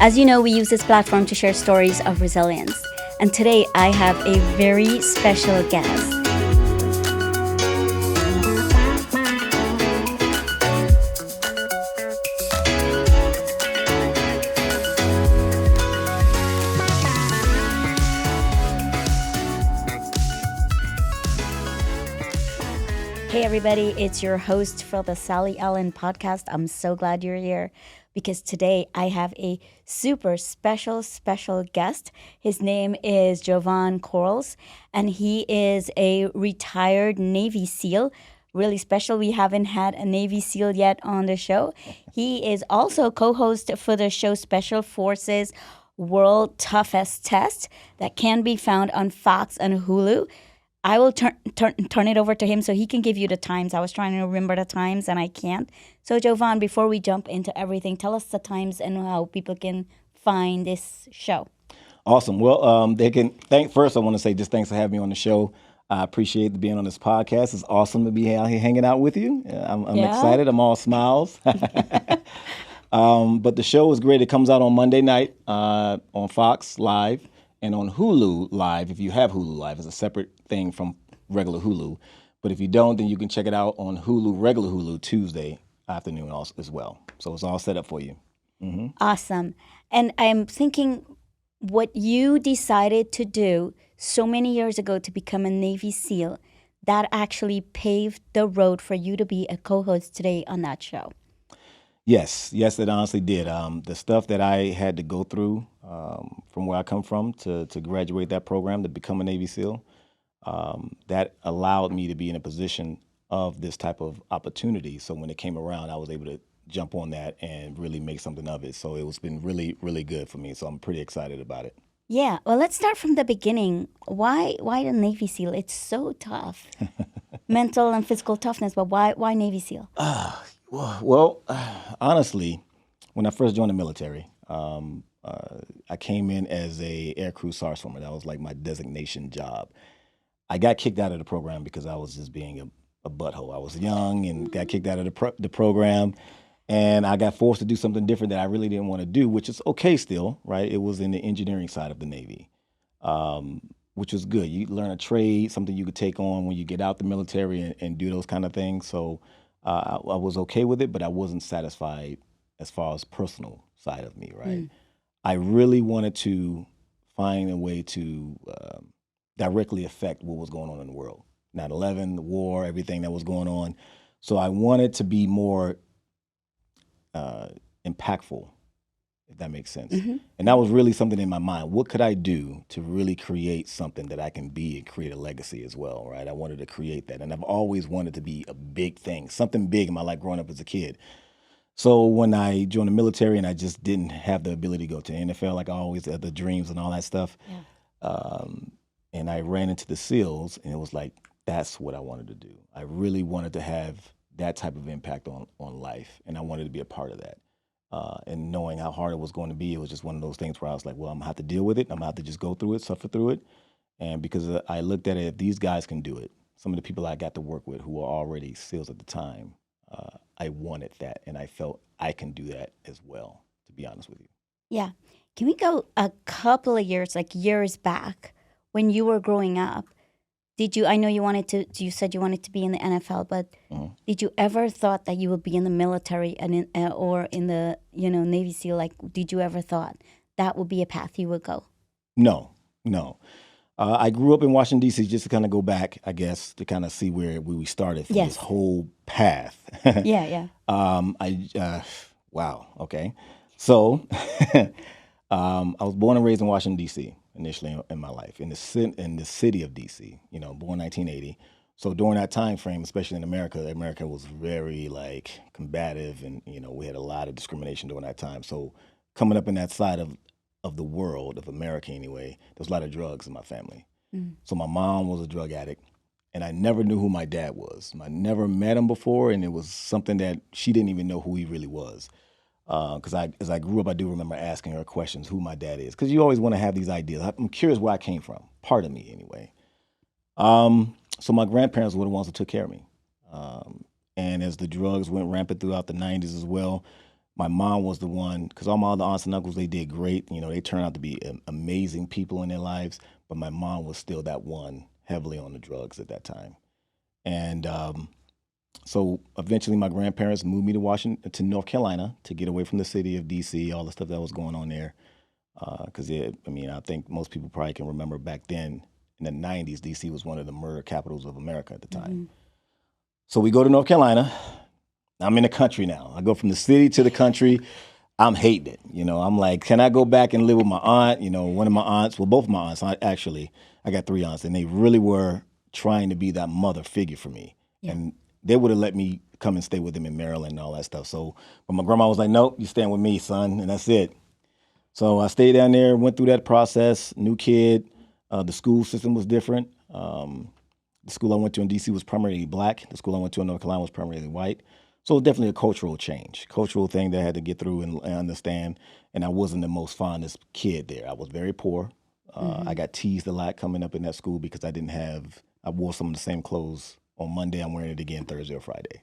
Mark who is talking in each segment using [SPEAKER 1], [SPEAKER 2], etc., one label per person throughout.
[SPEAKER 1] As you know, we use this platform to share stories of resilience. And today I have a very special guest. Hey everybody, it's your host for the Sally Ellen podcast. I'm so glad you're here because today I have a super special guest. His name is Jovon Quarles, and he is a retired Navy SEAL. Really special. We haven't had a Navy SEAL yet on the show. He is also co-host for the show Special Forces World Toughest Test that can be found on Fox and Hulu. I will turn it over to him so he can give you the times. I was trying to remember the times and I can't. So Jovon, before we jump into everything, tell us the times and how people can find this show.
[SPEAKER 2] Awesome. Well, they can first I want to say just thanks for having me on the show. I appreciate being on this podcast. It's awesome to be out here hanging out with you. I'm excited. I'm all smiles. But the show is great. It comes out on Monday night on Fox Live. And on Hulu Live, if you have Hulu Live, it's a separate thing from regular Hulu. But if you don't, then you can check it out on Hulu, regular Hulu, Tuesday afternoon as well. So it's all set up for you. Mm-hmm.
[SPEAKER 1] Awesome. And I'm thinking what you decided to do so many years ago to become a Navy SEAL, that actually paved the road for you to be a co-host today on that show.
[SPEAKER 2] Yes, it honestly did. The stuff that I had to go through from where I come from to graduate that program, to become a Navy SEAL, that allowed me to be in a position of this type of opportunity. So when it came around, I was able to jump on that and really make something of it. So it's been really, really good for me. So I'm pretty excited about it.
[SPEAKER 1] Yeah. Well, let's start from the beginning. Why the Navy SEAL? It's so tough. Mental and physical toughness, but why Navy SEAL?
[SPEAKER 2] Well, honestly, when I first joined the military, I came in as a aircrew sergeant. That was like my designation job. I got kicked out of the program because I was just being a butthole. I was young and got kicked out of the program, and I got forced to do something different that I really didn't want to do, which is okay still, right? It was in the engineering side of the Navy, which was good. You learn a trade, something you could take on when you get out the military and do those kind of things. So I was okay with it, but I wasn't satisfied as far as personal side of me, right? I really wanted to find a way to directly affect what was going on in the world. 9/11, the war, everything that was going on. So I wanted to be more impactful, if that makes sense.
[SPEAKER 1] Mm-hmm.
[SPEAKER 2] And that was really something in my mind. What could I do to really create something that I can be and create a legacy as well, right? I wanted to create that. And I've always wanted to be a big thing, something big in my life growing up as a kid. So when I joined the military and I just didn't have the ability to go to the NFL like I always had the dreams and all that stuff, and I ran into the SEALs, and it was like, that's what I wanted to do. I really wanted to have that type of impact on life, and I wanted to be a part of that. And knowing how hard it was going to be, it was just one of those things where I was like, well, I'm going to have to deal with it. I'm going to have to just go through it, suffer through it. And because I looked at it, if these guys can do it, some of the people I got to work with who were already SEALs at the time, I wanted that, and I felt I can do that as well, to be honest with you.
[SPEAKER 1] Yeah. Can we go a couple of years, like years back, when you were growing up? I know you said you wanted to be in the NFL, but did you ever thought that you would be in the military and or in the, Navy SEAL? Like, did you ever thought that would be a path you would go?
[SPEAKER 2] No. I grew up in Washington, D.C., just to kind of go back, I guess, to kind of see where we started from this whole path.
[SPEAKER 1] Yeah.
[SPEAKER 2] Wow, okay. So I was born and raised in Washington, D.C., initially in my life, in the city of D.C., born 1980. So during that time frame, especially in America was very, combative, and, we had a lot of discrimination during that time. So coming up in that side of the world, of America anyway, there's a lot of drugs in my family. So my mom was a drug addict, and I never knew who my dad was. I never met him before, and it was something that she didn't even know who he really was. Because as I grew up, I do remember asking her questions, who my dad is. Because you always want to have these ideas. I'm curious where I came from, part of me anyway. So my grandparents were the ones that took care of me. And as the drugs went rampant throughout the 90s as well, My mom was the one, because all my other aunts and uncles, they did great. They turned out to be amazing people in their lives. But my mom was still that one heavily on the drugs at that time. And so eventually my grandparents moved me to North Carolina to get away from the city of DC, all the stuff that was going on there. Because, I think most people probably can remember back then in the 90s, DC was one of the murder capitals of America at the time. So we go to North Carolina. I'm in the country now. I go from the city to the country. I'm hating it. I'm like, can I go back and live with my aunt? One of my aunts, well, both of my aunts, actually, I got 3 aunts, and they really were trying to be that mother figure for me. Yeah. And they would have let me come and stay with them in Maryland and all that stuff. So, but my grandma was like, nope, you staying with me, son, and that's it. So I stayed down there, went through that process, new kid. The school system was different. The school I went to in DC was primarily black. The school I went to in North Carolina was primarily white. So it was definitely a cultural thing that I had to get through and understand. And I wasn't the most fondest kid there. I was very poor. I got teased a lot coming up in that school because I wore some of the same clothes on Monday. I'm wearing it again Thursday or Friday,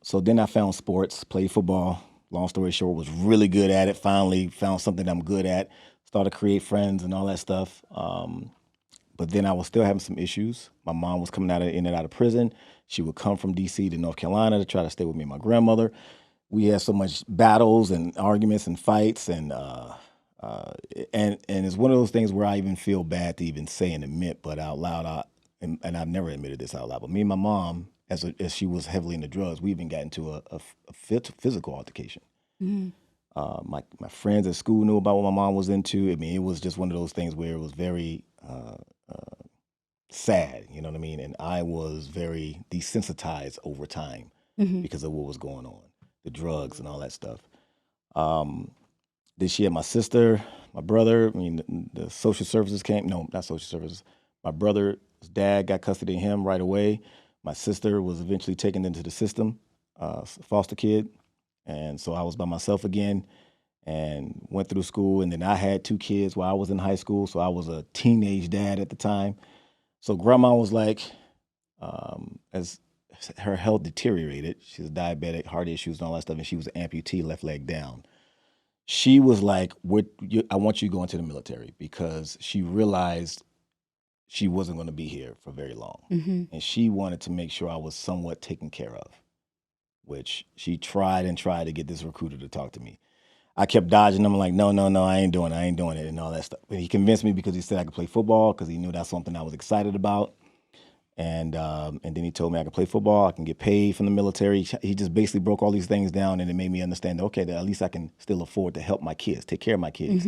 [SPEAKER 2] So then I found sports, played football. Long story short, was really good at it. Finally found something I'm good at. Started to create friends and all that stuff. But then I was still having some issues. My mom was coming in and out of prison. She would come from D.C. to North Carolina to try to stay with me and my grandmother. We had so much battles and arguments and fights, and it's one of those things where I even feel bad to even say and admit, but out loud, and I've never admitted this out loud. But me and my mom, as she was heavily into drugs, we even got into a physical altercation. My friends at school knew about what my mom was into. It was just one of those things where it was very sad, you know what I mean? And I was very desensitized over time because of what was going on, the drugs and all that stuff. Then she had my sister, my brother. The social services came. No, not social services. My brother's dad got custody of him right away. My sister was eventually taken into the system, foster kid. And so I was by myself again and went through school. And then I had 2 kids while I was in high school. So I was a teenage dad at the time. So grandma was like, as her health deteriorated, she was diabetic, heart issues and all that stuff, and she was an amputee, left leg down. She was like, I want you to go into the military, because she realized she wasn't going to be here for very long. And she wanted to make sure I was somewhat taken care of, which she tried to get this recruiter to talk to me. I kept dodging him, like, no, I ain't doing it and all that stuff. But he convinced me because he said I could play football, because he knew that's something I was excited about. And then he told me I could play football, I can get paid from the military. He just basically broke all these things down, and it made me understand, okay, that at least I can still afford to help my kids, take care of my kids.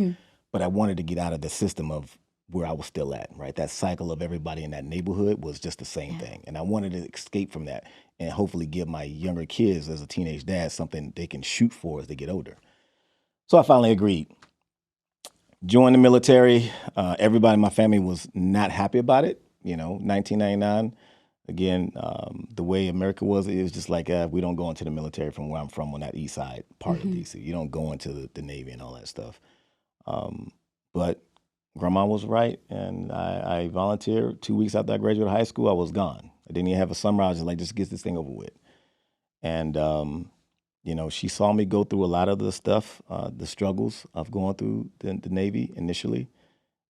[SPEAKER 2] But I wanted to get out of the system of where I was still at, right? That cycle of everybody in that neighborhood was just the same thing. And I wanted to escape from that and hopefully give my younger kids, as a teenage dad, something they can shoot for as they get older. So I finally agreed. Joined the military. Everybody in my family was not happy about it. 1999, again, the way America was, it was just like, we don't go into the military from where I'm from, on that east side part of DC. You don't go into the Navy and all that stuff. But grandma was right, and I volunteered. 2 weeks after I graduated high school, I was gone. I didn't even have a summer. I was just like, just get this thing over with. And, she saw me go through a lot of the stuff, the struggles of going through the Navy initially.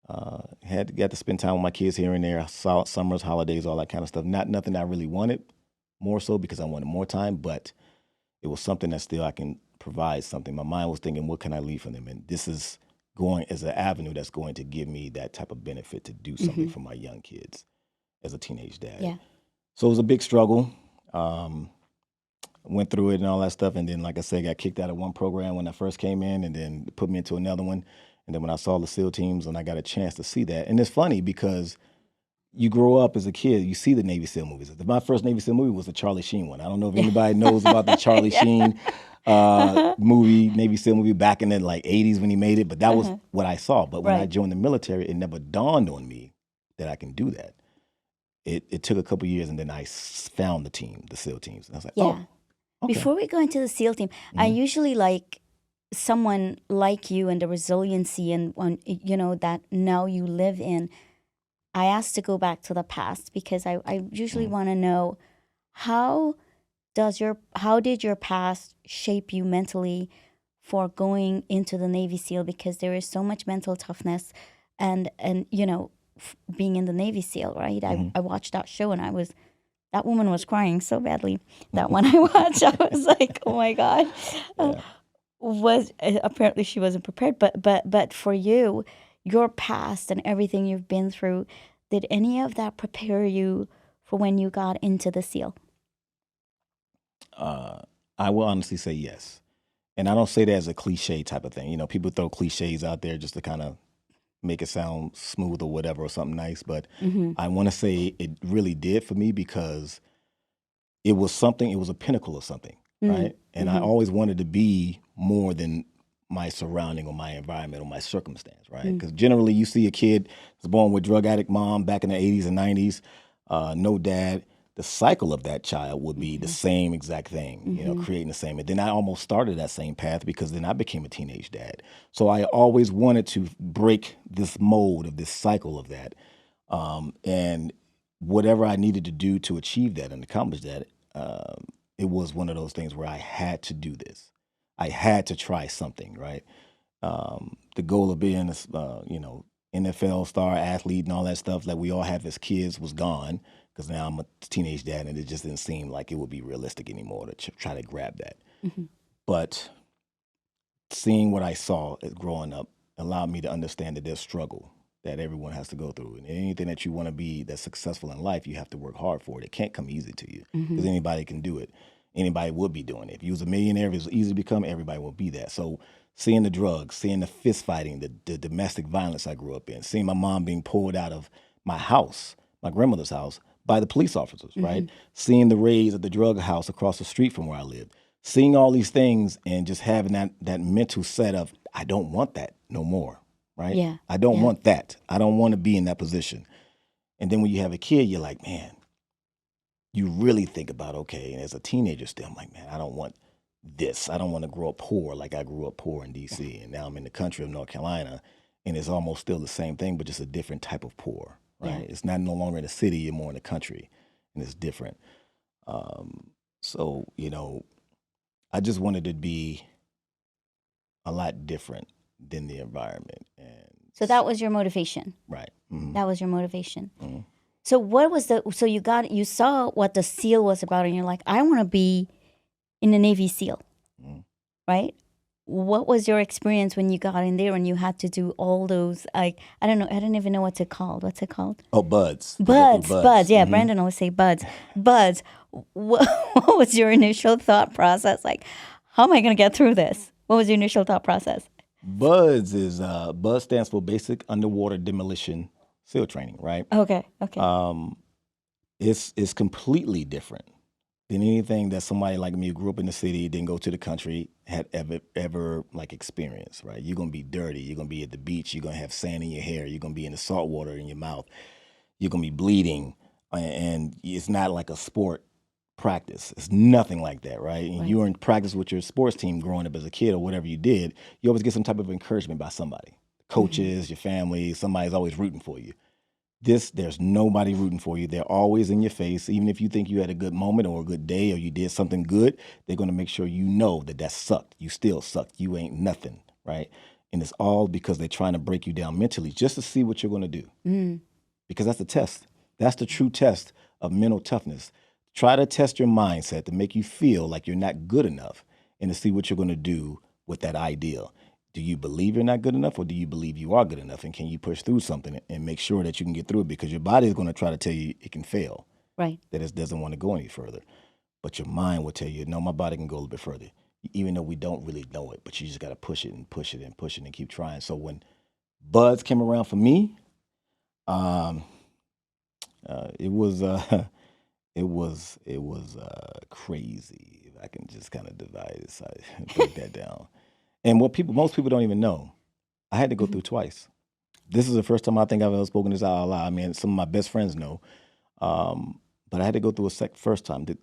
[SPEAKER 2] Got to spend time with my kids here and there, summers, holidays, all that kind of stuff. Nothing I really wanted, more so because I wanted more time, but it was something that still I can provide something. My mind was thinking, what can I leave for them? And this is going as an avenue that's going to give me that type of benefit to do something for my young kids as a teenage dad. Yeah. So it was a big struggle. Went through it and all that stuff. And then, like I said, got kicked out of one program when I first came in, and then put me into another one. And then when I saw the SEAL teams, and I got a chance to see that. And it's funny because you grow up as a kid, you see the Navy SEAL movies. My first Navy SEAL movie was the Charlie Sheen one. I don't know if anybody knows about the Charlie Sheen movie, Navy SEAL movie back in the 80s when he made it. But that was what I saw. But when I joined the military, it never dawned on me that I can do that. It took a couple years, and then I found the team, the SEAL teams. And I was like, oh, okay.
[SPEAKER 1] Before we go into the SEAL team, I usually like someone like you and the resiliency and that now you live in. I asked to go back to the past because I usually want to know, how how did your past shape you mentally for going into the Navy SEAL? Because there is so much mental toughness, and being in the Navy SEAL, right? I watched that show and that woman was crying so badly that when I watched, I was like, oh my god.
[SPEAKER 2] Yeah.
[SPEAKER 1] Was apparently she wasn't prepared, but for you, your past and everything you've been through, did any of that prepare you for when you got into the SEAL?
[SPEAKER 2] I will honestly say yes. And I don't say that as a cliche type of thing. People throw cliches out there just to kind of make it sound smooth or whatever or something nice. But I want to say it really did for me because it was a pinnacle of something, right? And I always wanted to be more than my surrounding or my environment or my circumstance, right? Because generally you see a kid was born with drug addict mom back in the 80s and 90s, no dad. The cycle of that child would be the same exact thing, creating the same. And then I almost started that same path because then I became a teenage dad. So I always wanted to break this mold of this cycle of that. And whatever I needed to do to achieve that and accomplish that, it was one of those things where I had to do this. I had to try something, right? The goal of being a, NFL star athlete and all that stuff that we all have as kids was gone because now I'm a teenage dad and it just didn't seem like it would be realistic anymore to try to grab that. But seeing what I saw growing up allowed me to understand that there's struggle that everyone has to go through. And anything that you want to be that's successful in life, you have to work hard for it. It can't come easy to you because anybody can do it. Anybody would be doing it. If you was a millionaire, if it was easy to become, everybody would be that. So seeing the drugs, seeing the fist fighting, the domestic violence I grew up in, seeing my mom being pulled out of my house, my grandmother's house, by the police officers, right? Seeing the raids at the drug house across the street from where I lived, seeing all these things and just having that mental set of, I don't want that no more, right?
[SPEAKER 1] Yeah.
[SPEAKER 2] I don't want that. I don't want to be in that position. And then when you have a kid, you're like, man, you really think about, okay, and as a teenager still, I'm like, man, I don't want this. I don't want to grow up poor like I grew up poor in D.C. And now I'm in the country of North Carolina, and it's almost still the same thing, but just a different type of poor, right? It's not no longer in the city, you're more in the country, and it's different. So, I just wanted to be a lot different than the environment. And
[SPEAKER 1] So that was your motivation.
[SPEAKER 2] right.
[SPEAKER 1] That was your motivation. So what was so you saw what the SEAL was about and you're like, I want to be in the Navy SEAL, right? What was your experience when you got in there and you had to do all those, like, I don't know, I don't even know what's it called. What's it called?
[SPEAKER 2] Oh, buds.
[SPEAKER 1] Buds. Yeah, Brandon always say buds. Buds. What was your initial thought process? Like, how am I going to get through this? What was your initial thought process?
[SPEAKER 2] BUDS stands for Basic Underwater Demolition SEAL Training, right?
[SPEAKER 1] Okay.
[SPEAKER 2] It's completely different than anything that somebody like me who grew up in the city, didn't go to the country, had ever like experienced, right? You're gonna be dirty, you're gonna be at the beach, you're gonna have sand in your hair, you're gonna be in the salt water in your mouth, you're gonna be bleeding, and it's not like a sport practice. It's nothing like that, right? And you were in practice with your sports team growing up as a kid or whatever you did, you always get some type of encouragement by somebody. Coaches, your family, somebody's always rooting for you. There's nobody rooting for you. They're always in your face. Even if you think you had a good moment or a good day or you did something good, they're going to make sure you know that sucked. You still sucked. You ain't nothing, right? And it's all because they're trying to break you down mentally just to see what you're going to do. Because that's the test. That's the true test of mental toughness. Try to test your mindset to make you feel like you're not good enough and to see what you're going to do with that ideal. Do you believe you're not good enough or do you believe you are good enough? And can you push through something and make sure that you can get through it? Because your body is going to try to tell you it can fail,
[SPEAKER 1] right?
[SPEAKER 2] That it doesn't want to go any further. But your mind will tell you, no, my body can go a little bit further, even though we don't really know it. But you just got to push it and push it and push it and keep trying. So when buds came around for me, it was crazy. If I can just kind of divide this, break that down. And what most people don't even know, I had to go through twice. This is the first time I think I've ever spoken this out loud. I mean, some of my best friends know, but I had to go through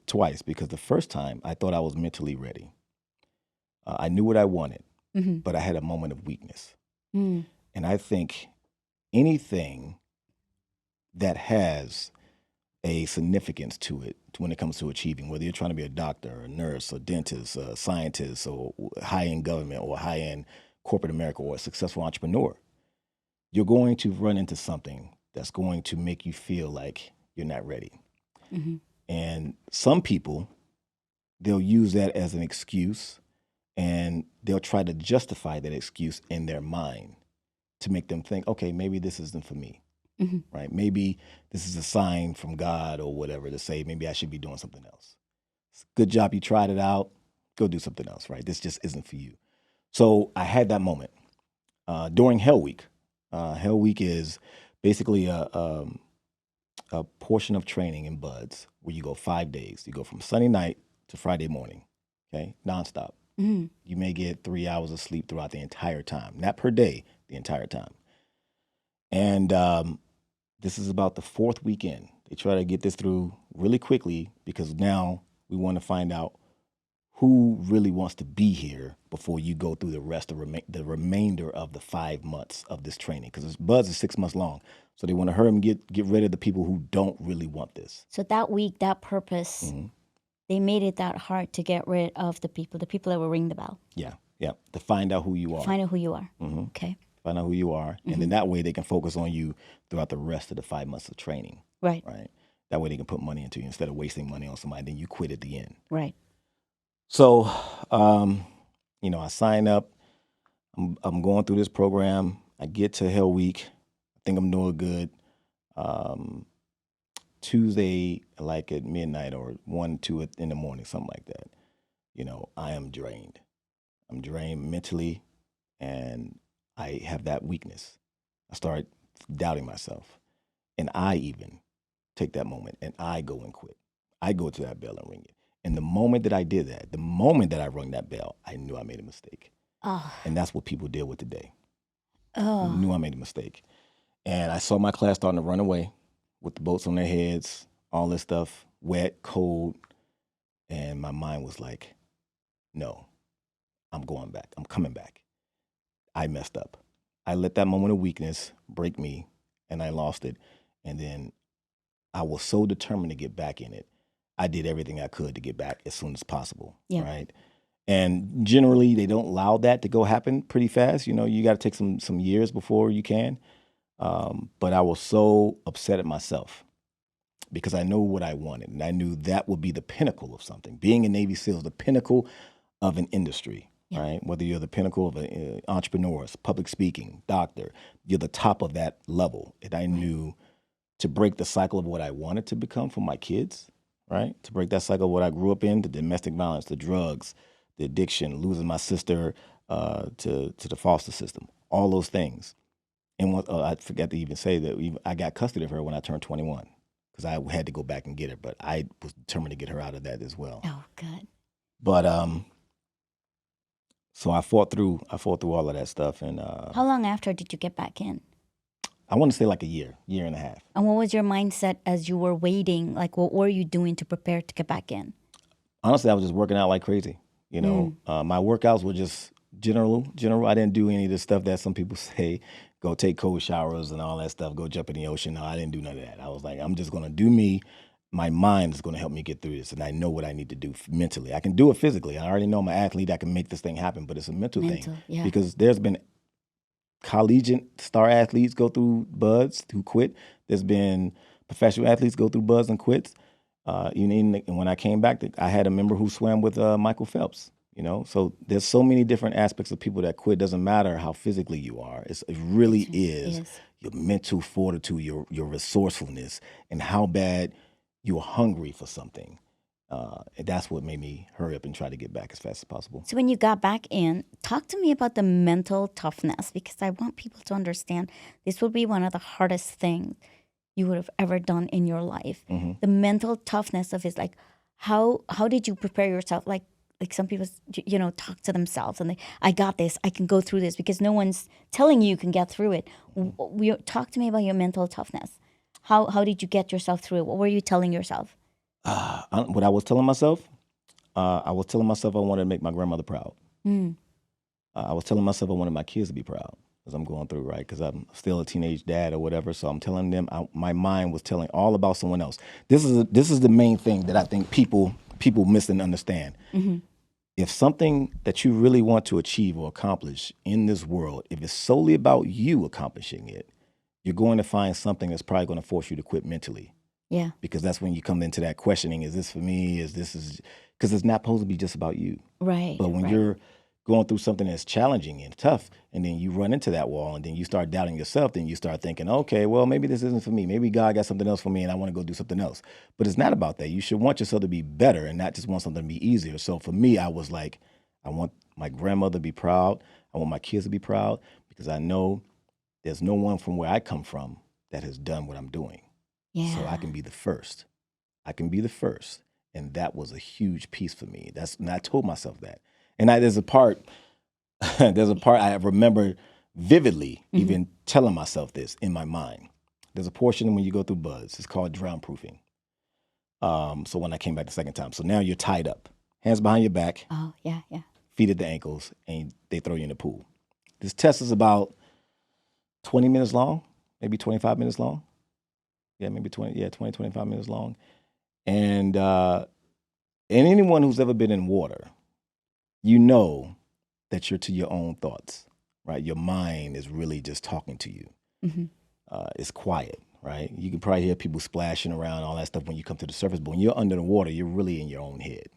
[SPEAKER 2] twice, because the first time I thought I was mentally ready. I knew what I wanted, but I had a moment of weakness. And I think anything that has a significance to it when it comes to achieving, whether you're trying to be a doctor, a nurse, a dentist, a scientist, or high-end government or high-end corporate America or a successful entrepreneur, you're going to run into something that's going to make you feel like you're not ready.
[SPEAKER 1] Mm-hmm.
[SPEAKER 2] And some people, they'll use that as an excuse, and they'll try to justify that excuse in their mind to make them think, okay, maybe this isn't for me,
[SPEAKER 1] Mm-hmm.
[SPEAKER 2] right? Maybe this is a sign from God or whatever to say, maybe I should be doing something else. Good job, you tried it out. Go do something else, right? This just isn't for you. So I had that moment during Hell Week. Hell Week is basically a portion of training in Buds where you go 5 days. You go from Sunday night to Friday morning, okay, nonstop.
[SPEAKER 1] Mm-hmm.
[SPEAKER 2] You may get 3 hours of sleep throughout the entire time, not per day, the entire time. And this is about the fourth weekend. They try to get this through really quickly because now we want to find out who really wants to be here before you go through the rest of the remainder of the 5 months of this training, because this Buzz is 6 months long. So they want to hurry and get rid of the people who don't really want this.
[SPEAKER 1] So that week, that purpose,
[SPEAKER 2] Mm-hmm.
[SPEAKER 1] they made it that hard to get rid of the people that will ring the bell.
[SPEAKER 2] Yeah. To find out who you are.
[SPEAKER 1] Find out who you are.
[SPEAKER 2] Mm-hmm.
[SPEAKER 1] Okay.
[SPEAKER 2] Find out who you are. And then that way they can focus on you throughout the rest of the 5 months of training.
[SPEAKER 1] Right.
[SPEAKER 2] Right. That way they can put money into you instead of wasting money on somebody. Then you quit at the end.
[SPEAKER 1] Right.
[SPEAKER 2] So, I sign up. I'm going through this program. I get to Hell Week. I think I'm doing good. Tuesday, like at midnight or 1, 2 in the morning, something like that. I am drained. I'm drained mentally, and I have that weakness. I start doubting myself, and I even take that moment and I go and quit. I go to that bell and ring it. And the moment that I did that, the moment that I rung that bell, I knew I made a mistake.
[SPEAKER 1] Oh.
[SPEAKER 2] And that's what people deal with today.
[SPEAKER 1] Oh.
[SPEAKER 2] I knew I made a mistake. And I saw my class starting to run away with the boats on their heads, all this stuff, wet, cold. And my mind was like, no, I'm going back. I'm coming back. I messed up. I let that moment of weakness break me, and I lost it. And then I was so determined to get back in it. I did everything I could to get back as soon as possible, right? And generally, they don't allow that to go happen pretty fast. You got to take some years before you can. But I was so upset at myself because I know what I wanted, and I knew that would be the pinnacle of something. Being a Navy SEAL is the pinnacle of an industry, right? Whether you're the pinnacle of an entrepreneur, public speaking, doctor, you're the top of that level. And I knew to break the cycle of what I wanted to become for my kids, right? To break that cycle of what I grew up in, the domestic violence, the drugs, the addiction, losing my sister to the foster system, all those things. And I forgot to even say that I got custody of her when I turned 21 because I had to go back and get her, but I was determined to get her out of that as well.
[SPEAKER 1] Oh, good.
[SPEAKER 2] But so I fought through all of that stuff. And
[SPEAKER 1] how long after did you get back in?
[SPEAKER 2] I want to say like a year and a half.
[SPEAKER 1] And what was your mindset as you were waiting? Like, what were you doing to prepare to get back in?
[SPEAKER 2] Honestly, I was just working out like crazy. My workouts were just general. I didn't do any of the stuff that some people say, go take cold showers and all that stuff, go jump in the ocean. No, I didn't do none of that. I was like, I'm just going to do me. My mind is going to help me get through this, and I know what I need to do mentally. I can do it physically. I already know I'm an athlete. I can make this thing happen, but it's a mental thing.
[SPEAKER 1] Yeah.
[SPEAKER 2] Because there's been collegiate star athletes go through Buds who quit. There's been professional athletes go through Buds and quits. And when I came back, I had a member who swam with Michael Phelps. So there's so many different aspects of people that quit. Doesn't matter how physically you are. It really is your mental fortitude, your resourcefulness, and how bad you're hungry for something. And that's what made me hurry up and try to get back as fast as possible.
[SPEAKER 1] So when you got back in, talk to me about the mental toughness, because I want people to understand this will be one of the hardest things you would have ever done in your life.
[SPEAKER 2] Mm-hmm.
[SPEAKER 1] The mental toughness of it, like how did you prepare yourself? Like some people, talk to themselves and I got this, I can go through this, because no one's telling you can get through it. Talk to me about your mental toughness. How did you get yourself through it? What were you telling yourself?
[SPEAKER 2] What I was telling myself, I wanted to make my grandmother proud. I was telling myself I wanted my kids to be proud. as I'm going through, right? Because I'm still a teenage dad or whatever. So I'm telling them, my mind was telling all about someone else. This is the main thing that I think people miss and understand.
[SPEAKER 1] Mm-hmm.
[SPEAKER 2] If something that you really want to achieve or accomplish in this world, if it's solely about you accomplishing it, you're going to find something that's probably going to force you to quit mentally.
[SPEAKER 1] Yeah.
[SPEAKER 2] Because that's when you come into that questioning: is this for me? Because it's not supposed to be just about you.
[SPEAKER 1] Right.
[SPEAKER 2] But when you're going through something that's challenging and tough, and then you run into that wall, and then you start doubting yourself, then you start thinking, okay, well, maybe this isn't for me. Maybe God got something else for me, and I want to go do something else. But it's not about that. You should want yourself to be better and not just want something to be easier. So for me, I was like, I want my grandmother to be proud. I want my kids to be proud, because I know there's no one from where I come from that has done what I'm doing.
[SPEAKER 1] Yeah.
[SPEAKER 2] So I can be the first. I can be the first. And that was a huge piece for me. And I told myself that. And there's a part I remember vividly, even telling myself this in my mind. There's a portion when you go through buds. It's called drown proofing. So when I came back the second time, so now you're tied up, hands behind your back,
[SPEAKER 1] Oh, yeah.
[SPEAKER 2] feet at the ankles, and they throw you in the pool. This test is about 20 minutes long, maybe 25 minutes long. Yeah, maybe 20, 25 minutes long. And anyone who's ever been in water, you know that you're to your own thoughts, right? Your mind is really just talking to you.
[SPEAKER 1] Mm-hmm.
[SPEAKER 2] It's quiet, right? You can probably hear people splashing around, all that stuff when you come to the surface. But when you're under the water, you're really in your own head.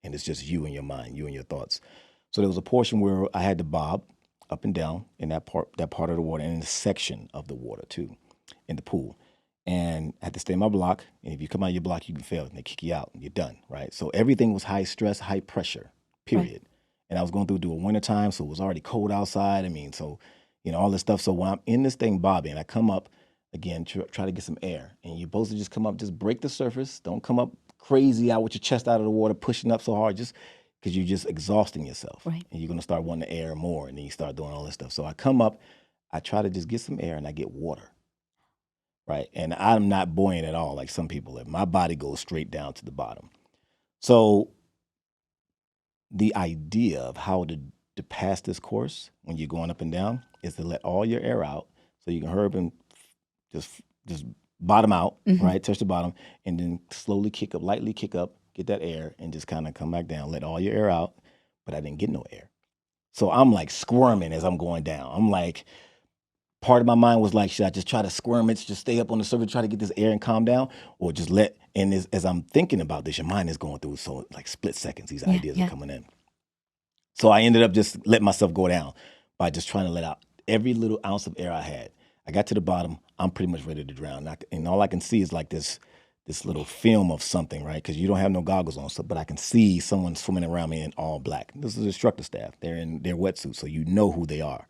[SPEAKER 2] And it's just you and your mind, you and your thoughts. So there was a portion where I had to bob up and down in that part of the water, and in a section of the water too, in the pool. And I had to stay in my block. And if you come out of your block, you can fail, and they kick you out, and you're done, right? So everything was high stress, high pressure, period. Right. And I was going through a winter time, so it was already cold outside. I mean, so, all this stuff. So when I'm in this thing bobbing, I come up again, try to get some air. And you're supposed to just come up, just break the surface. Don't come up crazy out with your chest out of the water, pushing up so hard, just because you're just exhausting yourself.
[SPEAKER 1] Right. And
[SPEAKER 2] you're going to start wanting the air more, and then you start doing all this stuff. So I come up, I try to just get some air, and I get water. Right. And I'm not buoyant at all like some people. My body goes straight down to the bottom. So the idea of how to pass this course when you're going up and down is to let all your air out, so you can hurry up and just bottom out, right? Touch the bottom, and then slowly kick up, lightly kick up, get that air, and just kind of come back down. Let all your air out. But I didn't get no air. So I'm like squirming as I'm going down. I'm like, part of my mind was like, should I just try to squirm it, just stay up on the surface, try to get this air and calm down, or just and as I'm thinking about this, your mind is going through, so like split seconds, these ideas are coming in. So I ended up just letting myself go down by just trying to let out every little ounce of air I had. I got to the bottom, I'm pretty much ready to drown. And all I can see is like this little film of something, right? Because you don't have no goggles on, but I can see someone swimming around me in all black. This is instructor staff. They're in their wetsuits, so you know who they are.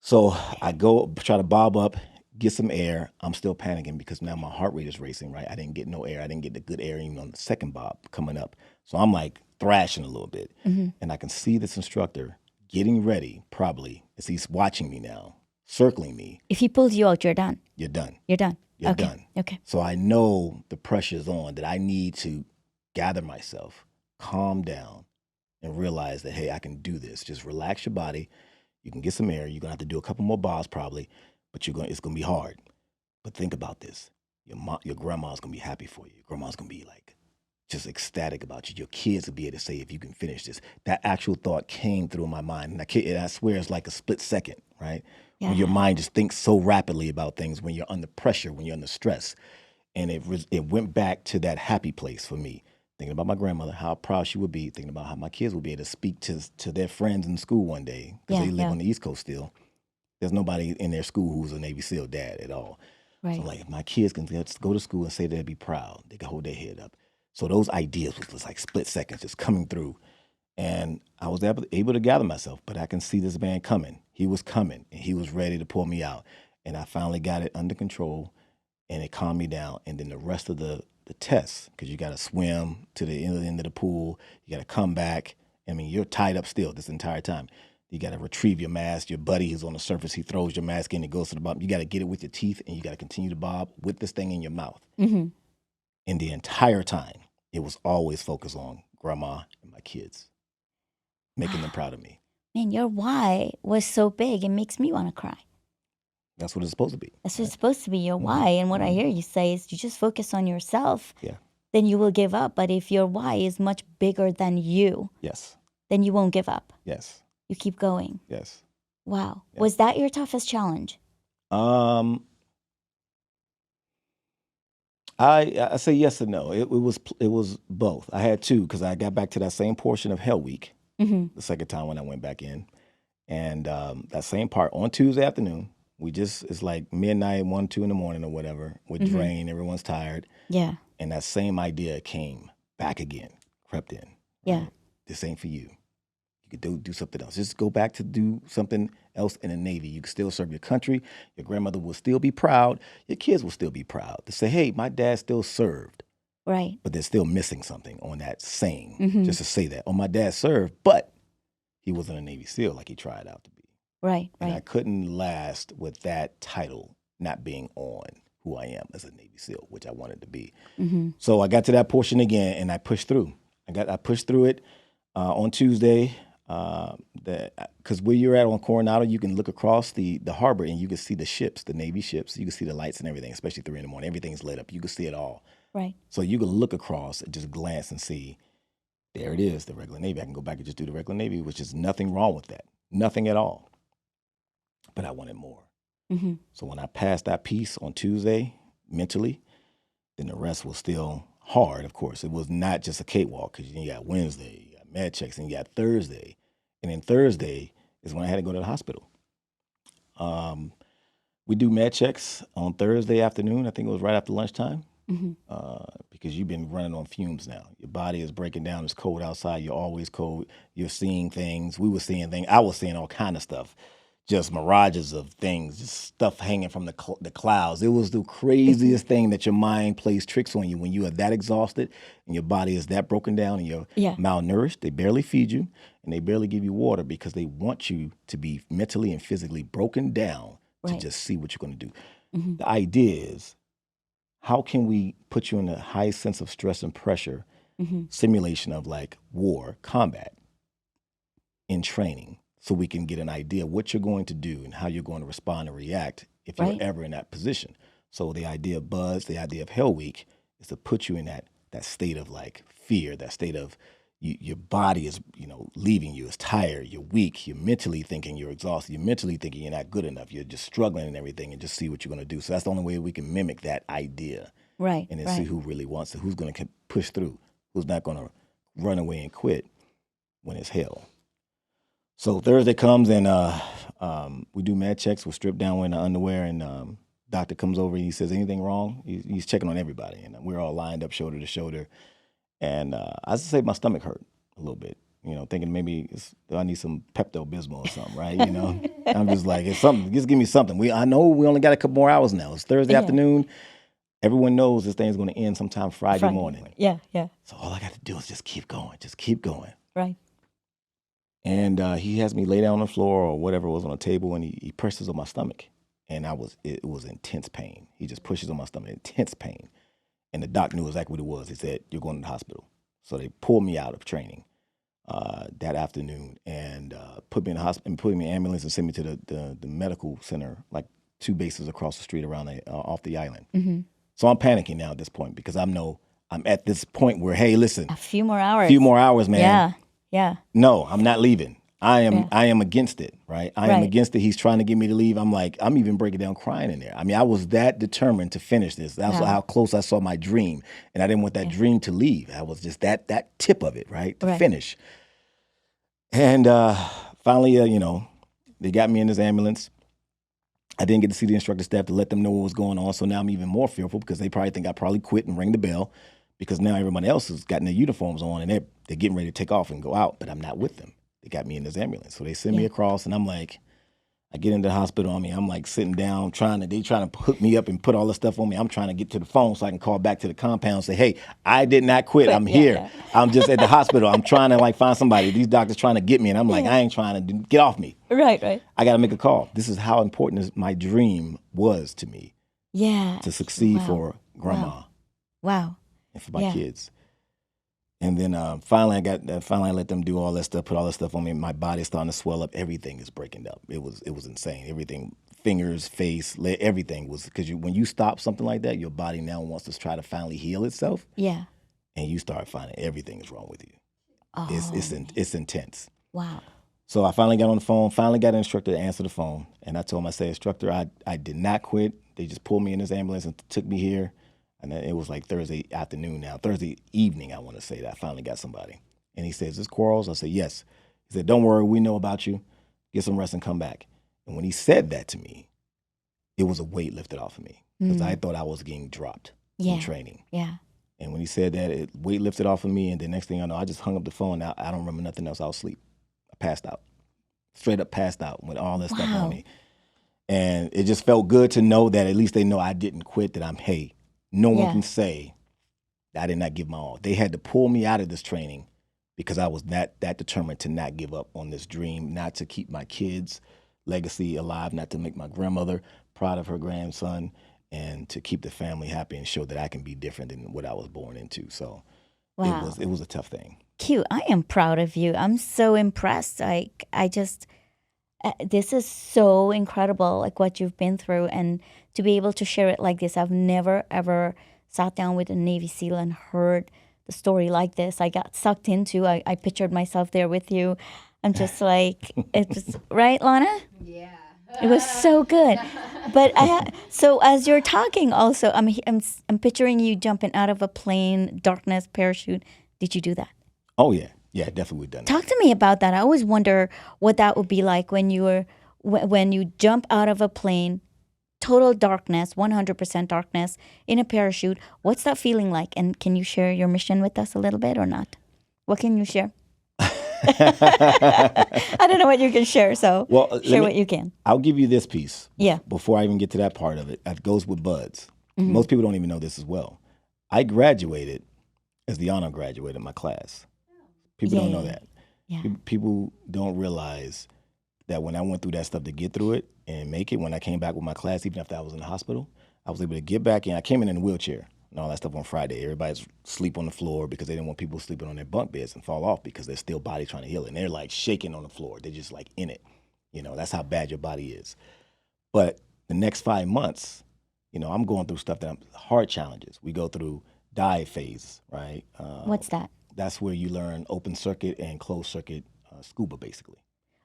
[SPEAKER 2] So I go try to bob up, get some air. I'm still panicking because now my heart rate is racing, right? I didn't get no air. I didn't get the good air even on the second bob coming up. So I'm like thrashing a little bit. And I can see this instructor getting ready, probably, as he's watching me now, circling me.
[SPEAKER 1] If he pulls you out, you're done.
[SPEAKER 2] You're done.
[SPEAKER 1] You're done.
[SPEAKER 2] You're
[SPEAKER 1] okay.
[SPEAKER 2] done.
[SPEAKER 1] Okay.
[SPEAKER 2] So I know the pressure's on, that I need to gather myself, calm down, and realize that, hey, I can do this. Just relax your body. You can get some air. You're going to have to do a couple more bars probably, but it's going to be hard. But think about this. Your grandma's going to be happy for you. Your grandma's going to be like just ecstatic about you. Your kids will be able to say, if you can finish this. That actual thought came through my mind. And I swear it's like a split second, right? Yeah. When your mind just thinks so rapidly about things, when you're under pressure, when you're under stress. And it went back to that happy place for me. Thinking about my grandmother, how proud she would be, thinking about how my kids would be able to speak to their friends in school one day, because they live on the East Coast still. There's nobody in their school who's a Navy SEAL dad at all. Right. So like, if my kids can just go to school and say they'd be proud, they can hold their head up. So those ideas was just like split seconds just coming through. And I was able to gather myself, but I can see this man coming. He was coming, and he was ready to pull me out. And I finally got it under control, and it calmed me down. And then the rest of the test, because you got to swim to the end of the pool, you got to come back. I mean, you're tied up still this entire time. You got to retrieve your mask. Your buddy who's on the surface, he throws your mask in, it goes to the bottom. You got to get it with your teeth, and you got to continue to bob with this thing in your mouth. And the entire time, it was always focused on grandma and my kids, making them proud of me.
[SPEAKER 1] Man, your why was so big, it makes me want to cry.
[SPEAKER 2] That's what it's supposed to be.
[SPEAKER 1] That's what it's supposed to be, your why. And what I hear you say is you just focus on yourself,
[SPEAKER 2] Yeah.
[SPEAKER 1] then you will give up. But if your why is much bigger than you,
[SPEAKER 2] Yes.
[SPEAKER 1] then you won't give up.
[SPEAKER 2] Yes.
[SPEAKER 1] You keep going.
[SPEAKER 2] Yes.
[SPEAKER 1] Wow.
[SPEAKER 2] Yeah.
[SPEAKER 1] Was that your toughest challenge?
[SPEAKER 2] I say yes and no. It was both. I had two because I got back to that same portion of Hell Week
[SPEAKER 1] Mm-hmm.
[SPEAKER 2] the second time when I went back in, and that same part on Tuesday afternoon. It's like midnight, 1, 2 in the morning or whatever. With drain, everyone's tired,
[SPEAKER 1] Yeah.
[SPEAKER 2] and that same idea came back again, crept in.
[SPEAKER 1] Yeah.
[SPEAKER 2] Right? This ain't for you. You could do something else. Just go back to do something else in the Navy. You can still serve your country. Your grandmother will still be proud. Your kids will still be proud to say, hey, my dad still served.
[SPEAKER 1] Right.
[SPEAKER 2] But they're still missing something on that saying,
[SPEAKER 1] Mm-hmm.
[SPEAKER 2] just to say that. Oh, my dad served, but he wasn't a Navy SEAL like he tried out to be.
[SPEAKER 1] Right.
[SPEAKER 2] And I
[SPEAKER 1] Right.
[SPEAKER 2] couldn't last with that title not being on who I am as a Navy SEAL, which I wanted to be.
[SPEAKER 1] Mm-hmm.
[SPEAKER 2] So I got to that portion again, and I pushed through. I pushed through it on Tuesday. Because where you're at on Coronado, you can look across the harbor and you can see the ships, the Navy ships. You can see the lights and everything, especially 3 in the morning. Everything's lit up. You can see it all.
[SPEAKER 1] Right.
[SPEAKER 2] So you can look across and just glance and see, there it is, the regular Navy. I can go back and just do the regular Navy, which is nothing wrong with that. Nothing at all. But I wanted more.
[SPEAKER 1] Mm-hmm.
[SPEAKER 2] So when I passed that piece on Tuesday, mentally, then the rest was still hard, of course. It was not just a cakewalk because you got Wednesday, you got med checks, and you got Thursday. And then Thursday is when I had to go to the hospital. We do med checks on Thursday afternoon. I think it was right after lunchtime.
[SPEAKER 1] Mm-hmm.
[SPEAKER 2] Because you've been running on fumes now. Your body is breaking down. It's cold outside. You're always cold. You're seeing things. We were seeing things. I was seeing all kind of stuff. Just mirages of things, just stuff hanging from the clouds. It was the craziest thing that your mind plays tricks on you when you are that exhausted and your body is that broken down and you're malnourished. They barely feed you and they barely give you water because they want you to be mentally and physically broken down to just see what you're going to do. Mm-hmm. The idea is, how can we put you in a high sense of stress and pressure, simulation of like war, combat, in training, so we can get an idea of what you're going to do and how you're going to respond and react if you're ever in that position. So the idea of Buzz, the idea of Hell Week is to put you in that state of like fear, that state of your body is, leaving you. It's tired. You're weak. You're mentally thinking you're exhausted. You're mentally thinking you're not good enough. You're just struggling and everything, and just see what you're going to do. So that's the only way we can mimic that idea. Right. And then see who really wants it, who's going to push through, who's not going to run away and quit when it's hell. So Thursday comes and we do med checks. We're stripped down, we're in the underwear, and doctor comes over and he says, anything wrong? He's checking on everybody, and we're all lined up shoulder to shoulder. And I just say my stomach hurt a little bit, thinking maybe I need some Pepto-Bismol or something, right? I'm just like, it's something. Just give me something. I know we only got a couple more hours now. It's Thursday afternoon. Everyone knows this thing's going to end sometime Friday morning. Yeah. So all I got to do is just keep going. Right. And he has me lay down on the floor or whatever was on the table, and he presses on my stomach. And it was intense pain. He just pushes on my stomach, intense pain. And the doc knew exactly what it was. He said, you're going to the hospital. So they pulled me out of training that afternoon and put me in the hospital and put me in an ambulance and sent me to the medical center, like 2 bases across the street around off the island. Mm-hmm. So I'm panicking now at this point because I'm at this point where, hey, listen.
[SPEAKER 1] A few more hours,
[SPEAKER 2] man. Yeah. No, I'm not leaving. I am against it, right? I am against it. He's trying to get me to leave. I'm like, I'm even breaking down crying in there. I mean, I was that determined to finish this. That's how close I saw my dream. And I didn't want that dream to leave. I was just that tip of it, right? To finish. And finally, they got me in this ambulance. I didn't get to see the instructor staff to let them know what was going on. So now I'm even more fearful because they probably think I probably quit and rang the bell because now everybody else has gotten their uniforms on and they're getting ready to take off and go out, but I'm not with them. They got me in this ambulance. So they send me across and I'm like, I get into the hospital. I'm like sitting down they trying to hook me up and put all this stuff on me. I'm trying to get to the phone so I can call back to the compound and say, hey, I did not quit. I'm here. Yeah. I'm just at the hospital. I'm trying to find somebody. These doctors trying to get me. And I'm like, I ain't trying to get off me. Right. I got to make a call. This is how important my dream was to me. Yeah. To succeed for grandma.
[SPEAKER 1] Wow.
[SPEAKER 2] And for my kids. And then finally I let them do all that stuff, put all that stuff on me. My body's starting to swell up. Everything is breaking up. It was insane. Everything, fingers, face, leg, everything was, because when you stop something like that, your body now wants to try to finally heal itself,
[SPEAKER 1] Yeah.
[SPEAKER 2] and you start finding everything is wrong with you.
[SPEAKER 1] Oh,
[SPEAKER 2] It's intense.
[SPEAKER 1] wow.
[SPEAKER 2] So I finally got on the phone, finally got an instructor to answer the phone. And I told him, I said, instructor, I did not quit. They just pulled me in this ambulance and took me here. And then it was like Thursday afternoon now, Thursday evening, I want to say, that I finally got somebody. And he says, is this Quarles? I said, yes. He said, don't worry, we know about you. Get some rest and come back. And when he said that to me, it was a weight lifted off of me, because I thought I was getting dropped in training.
[SPEAKER 1] Yeah.
[SPEAKER 2] And when he said that, it weight lifted off of me. And the next thing I know, I just hung up the phone. I don't remember nothing else. I was asleep. I passed out. Straight up passed out with all this stuff on me. And it just felt good to know that at least they know I didn't quit, that no one can say that I did not give my all. They had to pull me out of this training because I was that determined to not give up on this dream, not to keep my kids' legacy alive, not to make my grandmother proud of her grandson, and to keep the family happy and show that I can be different than what I was born into. So
[SPEAKER 1] Wow.
[SPEAKER 2] it was a tough thing.
[SPEAKER 1] Q, I am proud of you. I'm so impressed. I just, this is so incredible, like what you've been through, and to be able to share it like this. I've never ever sat down with a Navy SEAL and heard the story like this. I got sucked into. I pictured myself there with you. I'm just like, it's right, Lana.
[SPEAKER 3] Yeah.
[SPEAKER 1] It was so good. But so as you're talking, also, I'm picturing you jumping out of a plane, darkness, parachute. Did you do that?
[SPEAKER 2] Oh, yeah. Yeah, definitely we've done that.
[SPEAKER 1] Talk to me about that. I always wonder what that would be like when you jump out of a plane, total darkness, 100% darkness, in a parachute. What's that feeling like? And can you share your mission with us a little bit or not? What can you share? I don't know what you can share, so share what you can.
[SPEAKER 2] I'll give you this piece.
[SPEAKER 1] Yeah.
[SPEAKER 2] Before I even get to that part of it, that goes with buds. Most people don't even know this as well. I graduated as the honor graduate in my class. People don't know that.
[SPEAKER 1] Yeah.
[SPEAKER 2] People don't realize that when I went through that stuff to get through it and make it, when I came back with my class, even after I was in the hospital, I was able to get back in. I came in a wheelchair and all that stuff on Friday. Everybody's sleep on the floor because they didn't want people sleeping on their bunk beds and fall off because they're still body trying to heal it. And they're like shaking on the floor. They're just like in it. That's how bad your body is. But the next 5 months, I'm going through stuff hard challenges. We go through dive phase, right?
[SPEAKER 1] What's that?
[SPEAKER 2] That's where you learn open circuit and closed circuit scuba, basically.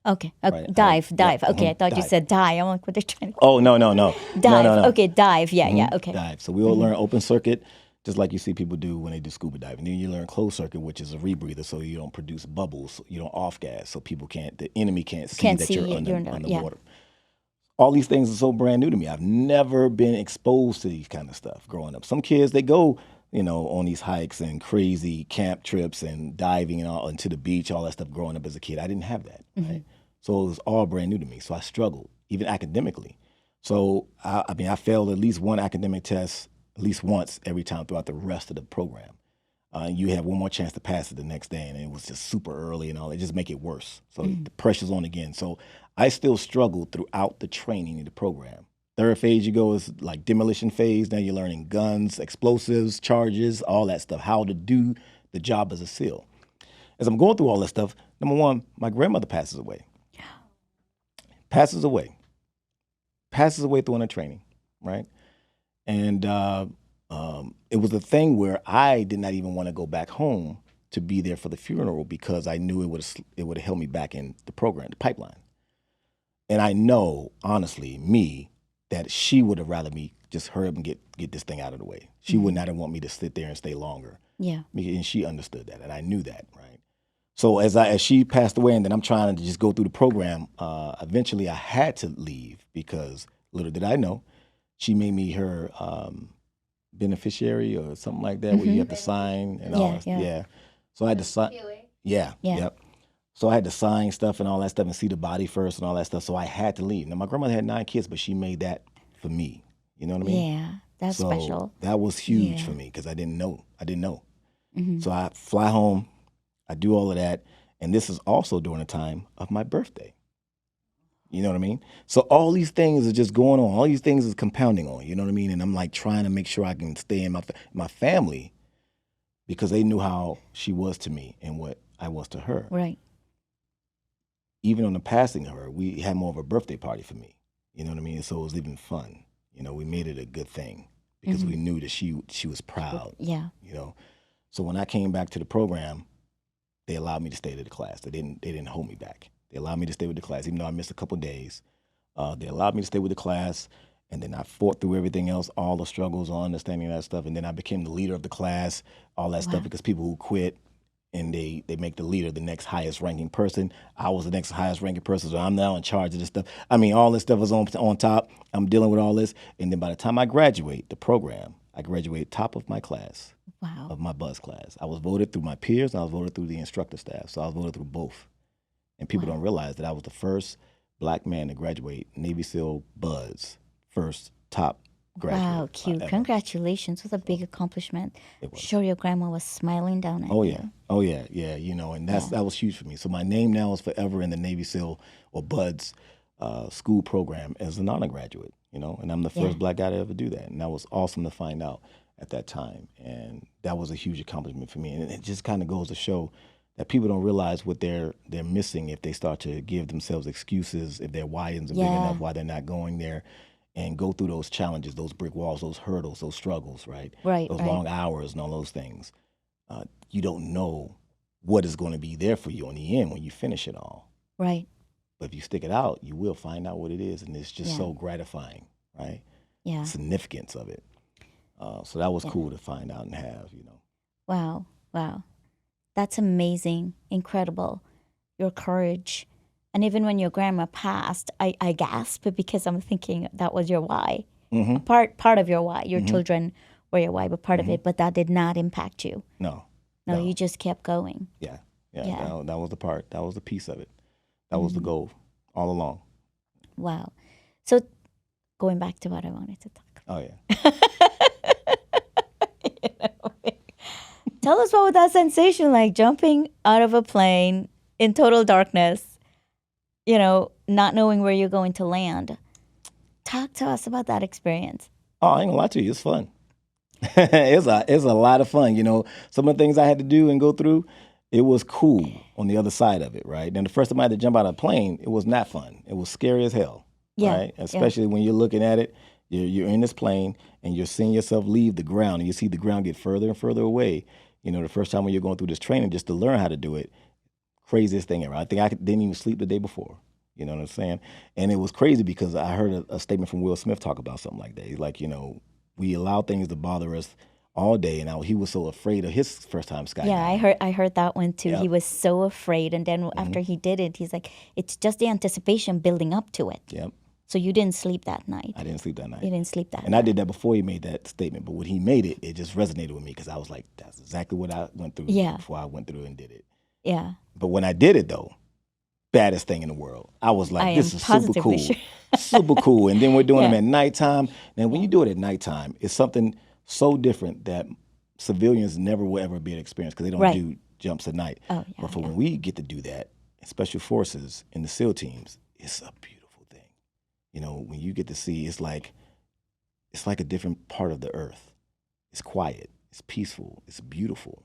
[SPEAKER 1] Okay.
[SPEAKER 2] Right.
[SPEAKER 1] Dive.
[SPEAKER 2] Yeah,
[SPEAKER 1] Okay, I thought you
[SPEAKER 2] dive.
[SPEAKER 1] said die. I'm like, what are they trying to...
[SPEAKER 2] Oh, no.
[SPEAKER 1] Dive.
[SPEAKER 2] No.
[SPEAKER 1] Okay, dive. Yeah, okay.
[SPEAKER 2] Dive. So we all learn open circuit, just like you see people do when they do scuba diving. Then you learn closed circuit, which is a rebreather, so you don't produce bubbles, you don't off gas, so the enemy can't see that you're underwater.
[SPEAKER 1] Yeah.
[SPEAKER 2] All these things are so brand new to me. I've never been exposed to these kind of stuff growing up. Some kids, they go, on these hikes and crazy camp trips and diving and all into the beach, all that stuff growing up as a kid. I didn't have that, right? So it was all brand new to me. So I struggled, even academically. So, I failed at least one academic test at least once every time throughout the rest of the program. You have one more chance to pass it the next day, and it was just super early and all. It just make it worse. So the pressure's on again. So I still struggled throughout the training in the program. Third phase you go is like demolition phase. Now you're learning guns, explosives, charges, all that stuff, how to do the job as a SEAL. As I'm going through all that stuff, number one, my grandmother passes away. Passes away during the training, right? And it was a thing where I did not even want to go back home to be there for the funeral because I knew it would have held me back in the program, the pipeline. And I know, honestly, that she would have rather me just hurry up and get this thing out of the way. She would not have want me to sit there and stay longer.
[SPEAKER 1] Yeah.
[SPEAKER 2] And she understood that, and I knew that, right? So as she passed away, and then I'm trying to just go through the program, eventually I had to leave because little did I know, she made me her beneficiary or something like that, where you have to sign and all that. Yeah. So I had to sign. Yeah. Yep. So I had to sign stuff and all that stuff and see the body first and all that stuff. So I had to leave. Now my grandmother had 9 kids, but she made that for me. You know what I mean?
[SPEAKER 1] Yeah, that's
[SPEAKER 2] So
[SPEAKER 1] special.
[SPEAKER 2] that was huge
[SPEAKER 1] Yeah.
[SPEAKER 2] for me because I didn't know. So I fly home, I do all of that, and this is also during the time of my birthday. You know what I mean? So all these things are just going on. All these things is compounding on. You know what I mean? And I'm like trying to make sure I can stay in my family. because they knew how she was to me and what I was to her.
[SPEAKER 1] Right.
[SPEAKER 2] Even on the passing of her, we had more of a birthday party for me. You know what I mean? So it was even fun. You know, we made it a good thing because we knew that she was proud.
[SPEAKER 1] Yeah.
[SPEAKER 2] You know, so when I came back to the program, they allowed me to stay to the class. They didn't hold me back. They allowed me to stay with the class, even though I missed a couple of days. They allowed me to stay with the class, and then I fought through everything else, all the struggles, all understanding that stuff, and then I became the leader of the class, all that stuff, because people who quit and they make the leader the next highest ranking person. I was the next highest ranking person, so I'm now in charge of this stuff. I mean, all this stuff is on top. I'm dealing with all this, and then by the time I graduate the program, I graduated top of my class.
[SPEAKER 1] Wow.
[SPEAKER 2] Of my buzz class. I was voted through my peers, and I was voted through the instructor staff. So I was voted through both. And people don't realize that I was the first black man to graduate Navy SEAL buzz, first top graduate.
[SPEAKER 1] Wow, cute.
[SPEAKER 2] Ever.
[SPEAKER 1] Congratulations. It was a big accomplishment.
[SPEAKER 2] It was.
[SPEAKER 1] Sure your grandma was smiling down at
[SPEAKER 2] Oh
[SPEAKER 1] you.
[SPEAKER 2] yeah. Oh yeah. Yeah. You know, and that was huge for me. So my name now is forever in the Navy SEAL or BUDS school program as an honor graduate, you know, and I'm the first black guy to ever do that. And that was awesome to find out at that time. And that was a huge accomplishment for me. And it just kind of goes to show that people don't realize what they're missing if they start to give themselves excuses, if their why isn't big enough, why they're not going there, and go through those challenges, those brick walls, those hurdles, those struggles, right?
[SPEAKER 1] Right.
[SPEAKER 2] Those long hours and all those things. You don't know what is going to be there for you in the end when you finish it all.
[SPEAKER 1] Right.
[SPEAKER 2] But if you stick it out, you will find out what it is, and it's just so gratifying, right?
[SPEAKER 1] Yeah.
[SPEAKER 2] Significance of it. So that was cool to find out and have, you know.
[SPEAKER 1] Wow. Wow. That's amazing. Incredible. Your courage. And even when your grandma passed, I gasped because I'm thinking that was your why.
[SPEAKER 2] Mm-hmm.
[SPEAKER 1] Part of your why. Your children were your why, but part of it. But that did not impact you.
[SPEAKER 2] No.
[SPEAKER 1] No, you just kept going.
[SPEAKER 2] Yeah. That was the part. That was the piece of it. That was the goal all along.
[SPEAKER 1] Wow. So going back to what I wanted to talk about.
[SPEAKER 2] Oh, yeah.
[SPEAKER 1] Tell us what was that sensation like, jumping out of a plane in total darkness, you know, not knowing where you're going to land. Talk to us about that experience.
[SPEAKER 2] Oh, I ain't gonna lie to you. It's fun. It's a lot of fun. You know, some of the things I had to do and go through, it was cool on the other side of it, right? Then the first time I had to jump out of a plane, it was not fun. It was scary as hell, right? Especially when you're looking at it, you're in this plane and you're seeing yourself leave the ground and you see the ground get further and further away. You know, the first time when you're going through this training just to learn how to do it, craziest thing ever. I think didn't even sleep the day before. You know what I'm saying? And it was crazy because I heard a statement from Will Smith talk about something like that. He's like, you know, we allow things to bother us all day, and he was so afraid of his first time skydiving.
[SPEAKER 1] Yeah, I heard that one too. Yep. He was so afraid, and then after he did it, he's like, it's just the anticipation building up to it.
[SPEAKER 2] Yep.
[SPEAKER 1] So you didn't sleep that night.
[SPEAKER 2] I didn't sleep that night.
[SPEAKER 1] You didn't sleep that
[SPEAKER 2] night. And I did that before he made that statement, but when he made it, it just resonated with me because I was like, that's exactly what I went through before I went through and did it.
[SPEAKER 1] Yeah.
[SPEAKER 2] But when I did it, though, baddest thing in the world. I was like, this is super cool. Sure. Super cool. And then we're doing them at nighttime. And when you do it at nighttime, it's something so different that civilians never will ever be able to experience because they don't do jumps at night.
[SPEAKER 1] Oh, yeah,
[SPEAKER 2] but when we get to do that, Special Forces and the SEAL teams, it's a beautiful thing. You know, when you get to see, it's like a different part of the earth. It's quiet. It's peaceful. It's beautiful.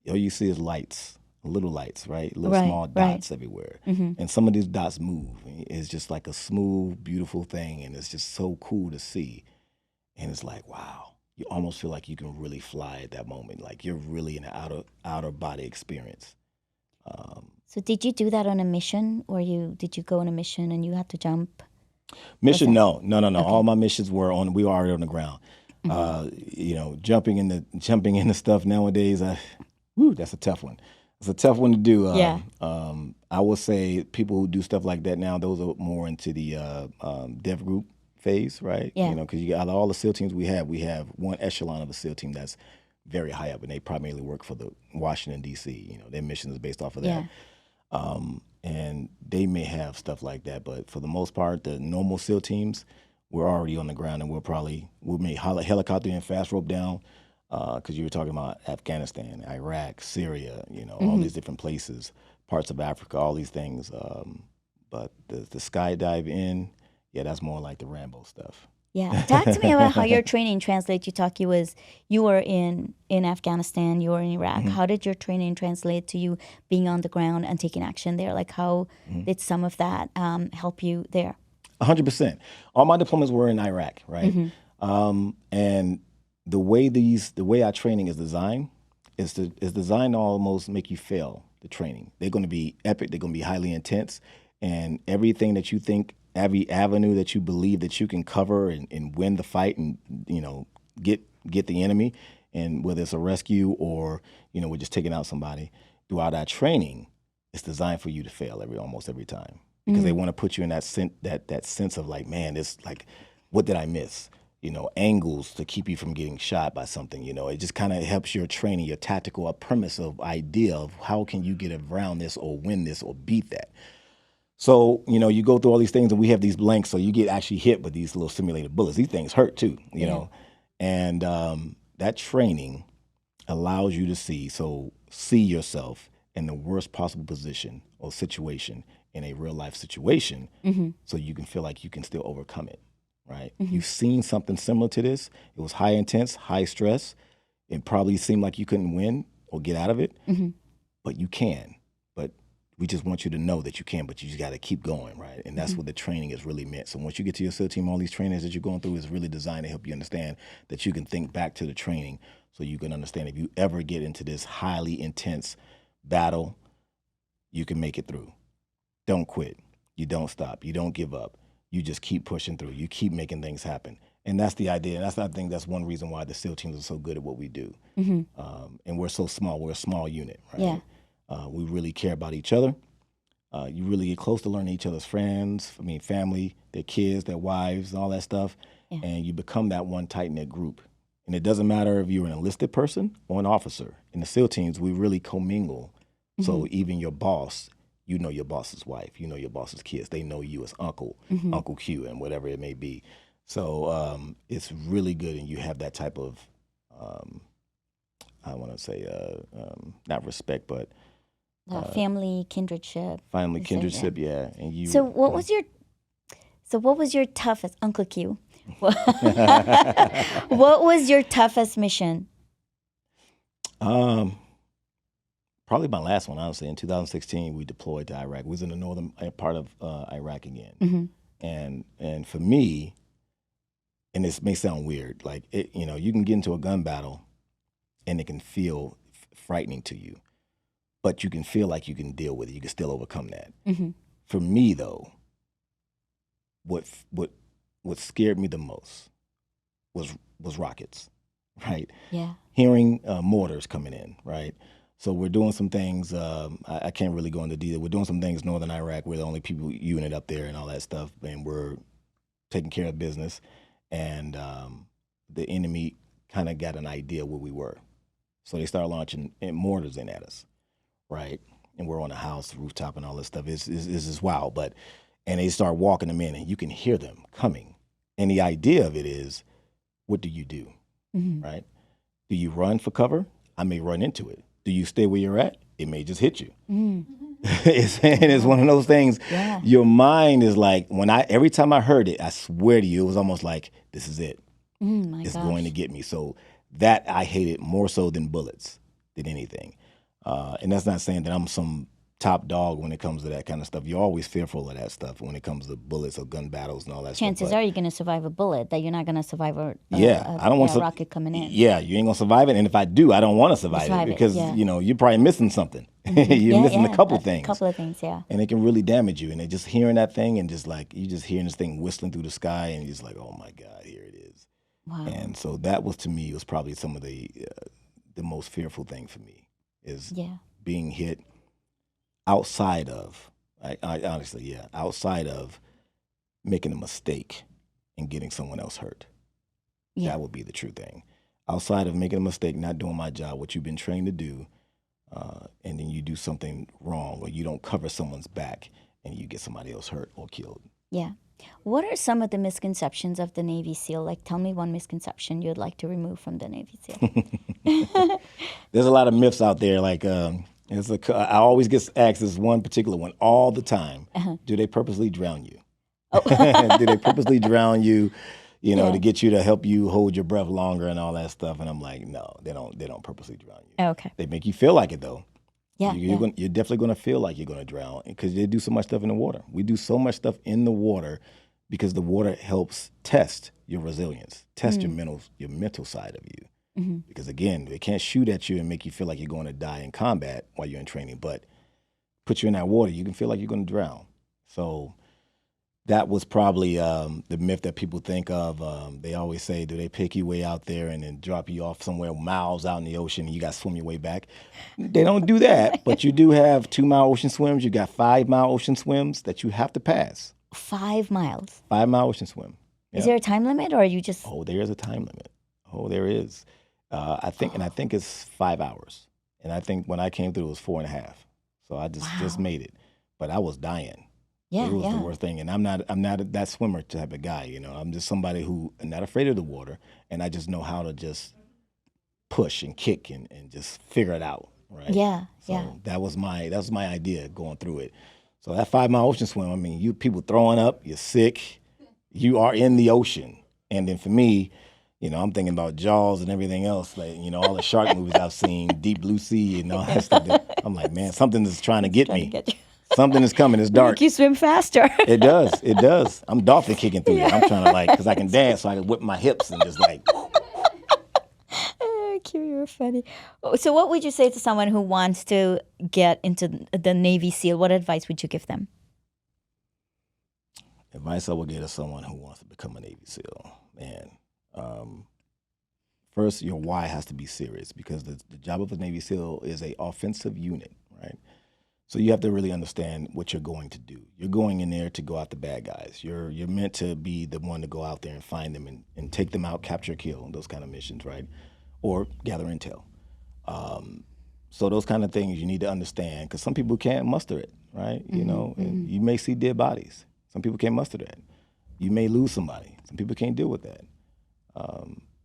[SPEAKER 2] All you see is lights. Little lights, right? Little small dots everywhere. Mm-hmm. And some of these dots move. It's just like a smooth, beautiful thing. And it's just so cool to see. And it's like, wow. You almost feel like you can really fly at that moment. Like you're really in an outer body experience.
[SPEAKER 1] So did you do that on a mission? Or did you go on a mission and you had to jump?
[SPEAKER 2] Mission, no. Okay. All my missions we were already on the ground. Mm-hmm. You know, jumping in the stuff nowadays, that's a tough one. It's a tough one to do. I would say people who do stuff like that now, those are more into the dev group phase, right?
[SPEAKER 1] Yeah.
[SPEAKER 2] You know, because you got all the SEAL teams we have one echelon of a SEAL team that's very high up, and they primarily work for the Washington, D.C. You know, their mission is based off of that. And they may have stuff like that, but for the most part, the normal SEAL teams, we're already on the ground, and we'll make helicopter and fast rope down. Because you were talking about Afghanistan, Iraq, Syria, you know, all these different places, parts of Africa, all these things. But the skydive in, that's more like the Rambo stuff.
[SPEAKER 1] Yeah. Talk to me about how your training translates. You were in Afghanistan, you were in Iraq. How did your training translate to you being on the ground and taking action there? Like how did some of that help you there?
[SPEAKER 2] 100%. All my deployments were in Iraq, right? And the way our training is designed is designed to almost make you fail the training. They're going to be epic. They're going to be highly intense, and everything that you think, every avenue that you believe that you can cover and win the fight, and get the enemy, and whether it's a rescue or we're just taking out somebody throughout our training, it's designed for you to fail almost every time because they want to put you in that sense of like, man, it's like, what did I miss? Angles to keep you from getting shot by something. It just kind of helps your training, your tactical premise of idea of how can you get around this or win this or beat that. So, you go through all these things and we have these blanks, so you get actually hit with these little simulated bullets. These things hurt too, know. And that training allows you to see yourself in the worst possible position or situation in a real life situation so you can feel like you can still overcome it. Right? You've seen something similar to this. It was high intense, high stress. It probably seemed like you couldn't win or get out of it, but you can. But we just want you to know that you can, but you just got to keep going, right? And that's what the training is really meant. So once you get to your SEAL team, all these trainings that you're going through is really designed to help you understand that you can think back to the training so you can understand if you ever get into this highly intense battle, you can make it through. Don't quit. You don't stop. You don't give up. You just keep pushing through. You keep making things happen. And that's the idea. And I think that's one reason why the SEAL teams are so good at what we do. And we're so small. We're a small unit, right? Yeah. We really care about each other. You really get close to learning each other's friends, family, their kids, their wives, and all that stuff. Yeah. And you become that one tight-knit group. And it doesn't matter if you're an enlisted person or an officer. In the SEAL teams, we really commingle. So even your boss, you know your boss's wife, you know your boss's kids. They know you as Uncle Q, and whatever it may be. So it's really good, and you have that type of, I want to say, not respect, but
[SPEAKER 1] family kindredship.
[SPEAKER 2] Family kindredship, yeah. And you.
[SPEAKER 1] So what was your toughest, Uncle Q? What was your toughest mission?
[SPEAKER 2] Probably my last one, honestly. In 2016, we deployed to Iraq. We was in the northern part of Iraq again. And for me, and this may sound weird, like you can get into a gun battle, and it can feel frightening to you, but you can feel like you can deal with it. You can still overcome that. For me, though, what scared me the most was rockets, right? Yeah. Hearing mortars coming in, right? So we're doing some things, I can't really go into detail. We're doing some things northern Iraq. We're the only people unit up there and all that stuff, and we're taking care of business. And the enemy kind of got an idea where we were. So they started launching mortars in at us, right? And we're on a house, rooftop, and all this stuff. It's just wow. And they start walking them in, and you can hear them coming. And the idea of it is, what do you do, right? Do you run for cover? I may run into it. Do you stay where you're at? It may just hit you. It's one of those things. Yeah. Your mind is like, every time I heard it, I swear to you, it was almost like, this is it. It's going to get me. So that I hated more so than bullets, than anything. And that's not saying that I'm some top dog when it comes to that kind of stuff. You're always fearful of that stuff when it comes to bullets or gun battles and all that
[SPEAKER 1] Chances
[SPEAKER 2] stuff.
[SPEAKER 1] are you're going to survive a bullet, that you're not going to survive a rocket coming in.
[SPEAKER 2] Yeah, you ain't going to survive it. And if I do, I don't want to survive it because, you're probably missing something. You're missing a couple things.
[SPEAKER 1] A couple of things, yeah.
[SPEAKER 2] And it can really damage you. And just hearing that thing and just like, you just hearing this thing whistling through the sky and you're just like, oh my God, here it is. Wow. And so that was, to me, was probably some of the most fearful thing for me is being hit outside of, outside of making a mistake and getting someone else hurt. Yeah. That would be the true thing. Outside of making a mistake, not doing my job, what you've been trained to do, and then you do something wrong or you don't cover someone's back and you get somebody else hurt or killed.
[SPEAKER 1] Yeah. What are some of the misconceptions of the Navy SEAL? Like, tell me one misconception you'd like to remove from the Navy SEAL.
[SPEAKER 2] There's a lot of myths out there. Like, I always get asked this one particular one all the time. Do they purposely drown you? Oh. Do they purposely drown you?
[SPEAKER 1] Yeah.
[SPEAKER 2] to get you to help you hold your breath longer and all that stuff. And I'm like, no, they don't purposely drown you.
[SPEAKER 1] Okay.
[SPEAKER 2] They make you feel like it though.
[SPEAKER 1] Yeah. Yeah.
[SPEAKER 2] You're definitely going to feel like you're going to drown because they do so much stuff in the water. We do so much stuff in the water because the water helps test your resilience, test your mental side of you.
[SPEAKER 1] Mm-hmm.
[SPEAKER 2] Because again, they can't shoot at you and make you feel like you're going to die in combat while you're in training, but put you in that water, you can feel like you're going to drown. So that was probably the myth that people think of. They always say, do they pick you way out there and then drop you off somewhere miles out in the ocean and you got to swim your way back? They don't do that, but you do have 2-mile ocean swims. You got 5-mile ocean swims that you have to pass.
[SPEAKER 1] 5 miles.
[SPEAKER 2] 5-mile ocean swim.
[SPEAKER 1] Is
[SPEAKER 2] Yep.
[SPEAKER 1] there a time limit, or are you just?
[SPEAKER 2] Oh, there is a time limit. Oh, there is. I think it's 5 hours. And I think when I came through, it was 4.5. So I just
[SPEAKER 1] Wow.
[SPEAKER 2] made it. But I was dying.
[SPEAKER 1] Yeah.
[SPEAKER 2] It was the
[SPEAKER 1] Yeah.
[SPEAKER 2] worst thing. And I'm not that swimmer type of guy, I'm just somebody who I'm not afraid of the water, and I just know how to just push and kick and just figure it out, right?
[SPEAKER 1] Yeah.
[SPEAKER 2] So
[SPEAKER 1] Yeah.
[SPEAKER 2] that was my idea going through it. So that 5-mile ocean swim, I mean, you people throwing up, you're sick, you are in the ocean. And then for me, I'm thinking about Jaws and everything else, like, all the shark movies I've seen, Deep Blue Sea and all that stuff. I'm like, man, something is trying to get
[SPEAKER 1] Trying to
[SPEAKER 2] me.
[SPEAKER 1] get you.
[SPEAKER 2] Something is coming. It's dark.
[SPEAKER 1] Make you swim faster.
[SPEAKER 2] It does. It does. I'm dolphin kicking through there. I'm trying to because I can dance, so I can whip my hips and just
[SPEAKER 1] Cute, you're funny. So, what would you say to someone who wants to get into the Navy SEAL? What advice would you give them?
[SPEAKER 2] advice I would give to someone who wants to become a Navy SEAL. Man, first, your why has to be serious because the job of a Navy SEAL is a offensive unit, right? So you have to really understand what you're going to do. You're going in there to go out the bad guys. You're meant to be the one to go out there and find them and take them out, capture, kill, those kind of missions, right? Or gather intel. So those kind of things you need to understand because some people can't muster it, right? You know, and you may see dead bodies. Some people can't muster that. You may lose somebody. Some people can't deal with that.